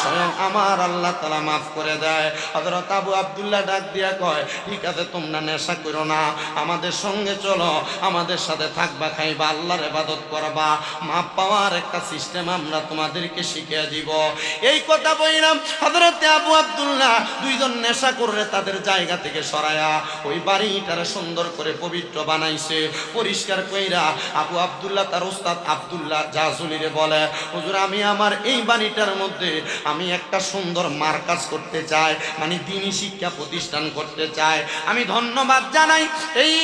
স্বয়ং আমার আল্লাহ তাআলা মাফ করে দেয়। হযরত আবু আব্দুল্লাহ ডাক দিয়া কয়, ঠিক আছে তোমরা নেশা করো না, আমাদের সঙ্গে চলো, আমাদের সাথে থাকবা, খাইবা, আল্লাহর ইবাদত করবা, মাপ পাওয়ার একটা সিস্টেম আমরা তোমাদেরকে শিখিয়ে দিব। এই কথা বললাম, হযরত আবু আব্দুল্লাহ দুইজন নেশা করে তাদের জায়গা থেকে সরায়া ওই বাড়িটারে সুন্দর করে পবিত্র বানাইছে, পরিষ্কার কইরা। আবু আব্দুল্লাহ তার উস্তাদ আব্দুল্লাহ জাজুলিরে বলে, হুজুর আমি আমার এই বাড়িটার মধ্যে আমি একটা সুন্দর মার্কাজ করতে চাই, মানে দ্বীনি শিক্ষা প্রতিষ্ঠান করতে চাই। আমি ধন্যবাদ জানাই এই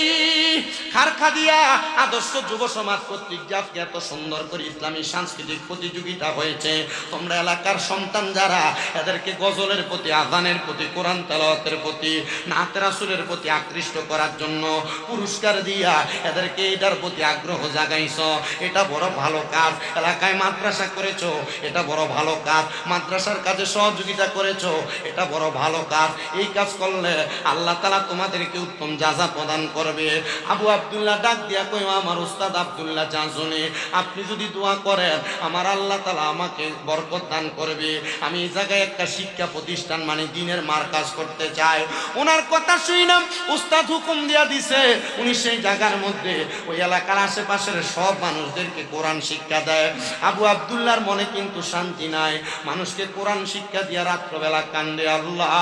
খারখাদিয়া আদর্শ যুব সমাজ কর্তৃক যে আজকে এত সুন্দর করে ইসলামী সাংস্কৃতিক প্রতিযোগিতা হয়েছে। তোমরা এলাকার সন্তান যারা, এদেরকে গজলের প্রতি, আযানের প্রতি, কোরআন তেলাওয়াতের প্রতি, নাত রাসূলের প্রতি আকৃষ্ট করার জন্য পুরস্কার দিয়া এদেরকে এটার প্রতি আগ্রহ জাগাইছো, এটা বড় ভালো কাজ। এলাকায় মাদ্রাসা করেছো, এটা বড় ভালো কাজ। মাদ্রাসার কাজে সহযোগিতা করেছো, এটা বড় ভালো কাজ। এই কাজ করলে আল্লাহ তাআলা তোমাদেরকে উত্তম জাযা প্রদান করবে। আবু আব্দুল্লাহ ডাক দিয়া কই, আমার উস্তাদ আব্দুল্লাহ জাজুনি, আপনি যদি দোয়া করেন আমার আল্লাহ তাআলা আমাকে বরকত দান করবে। আমি এই জায়গায় একটা শিক্ষা প্রতিষ্ঠান মানে দ্বীনের মার্কাজ করতে চাই। ওনার কথা শুনলাম, উস্তাদ হুকুম দিয়া দিছে, উনি সেই জায়গার মধ্যে ওই এলাকার আশেপাশের সব মানুষদেরকে কোরআন শিক্ষা দেয়। আবু আব্দুল্লাহর মনে কিন্তু শান্তি নাই, মানুষকে কোরআন শিক্ষা দিয়া রাত্রবেলা কান্দে, আল্লাহ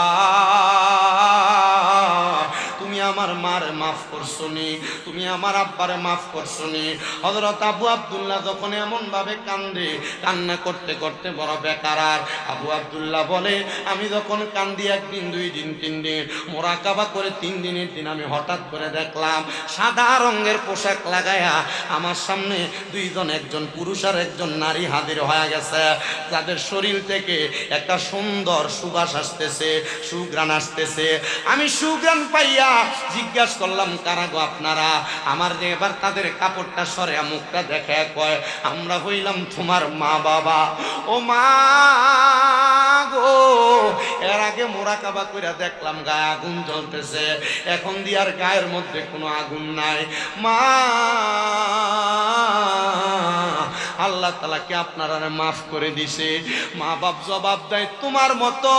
তুমি আমার মারে মাফ করছনি, তুমি আমার আব্বারে মাফ করছনি। হযরত আবু আব্দুল্লাহ যখন এমন ভাবে কান্দে, কান্না করতে করতে বড় বেকারার। আবু আব্দুল্লাহ বলে, আমি যখন কান্দি একদিন, দুই দিন, তিন দিন, মোরাকাবা করে তিন দিনের দিন আমি হঠাৎ করে দেখলাম সাদা রঙের পোশাক লাগায়া আমার সামনে দুইজন, একজন পুরুষ আর একজন নারী হাজির হয়ে গেছে, যাদের শরীর থেকে একটা সুন্দর সুবাস আসতেছে, সুঘ্রাণ আসতেছে। আমি সুঘ্রাণ পাইয়া জিজ্ঞাসা করলাম, কারা গো আপনারা? আমার যে এবার তাদের কাপড়টা সরে মুখটা দেখে কয়, আমরা হইলাম তোমার মা বাবা। ও মা গো, এর আগে মোরাকাবা কইরা দেখলাম গায়ে আগুন জ্বলতেছে, এখন দিয়ার গায়ের মধ্যে কোনো আগুন নাই। মা, আল্লাহ তাআলাকে আপনারা মাফ করে দিছে। মা বাপ জবাব দেয়, তোমার মতো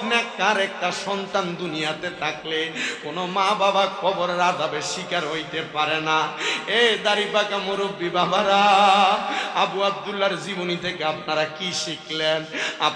নেককার একটা সন্তান দুনিয়াতে থাকলে কোনো মা বাবা কবরের আযাবের শিকার হইতে পারে না। এ দাড়ি পাকা মুরব্বী বাবারা, আবু আব্দুল্লাহর জীবনী থেকে আপনারা কি শিখলেন?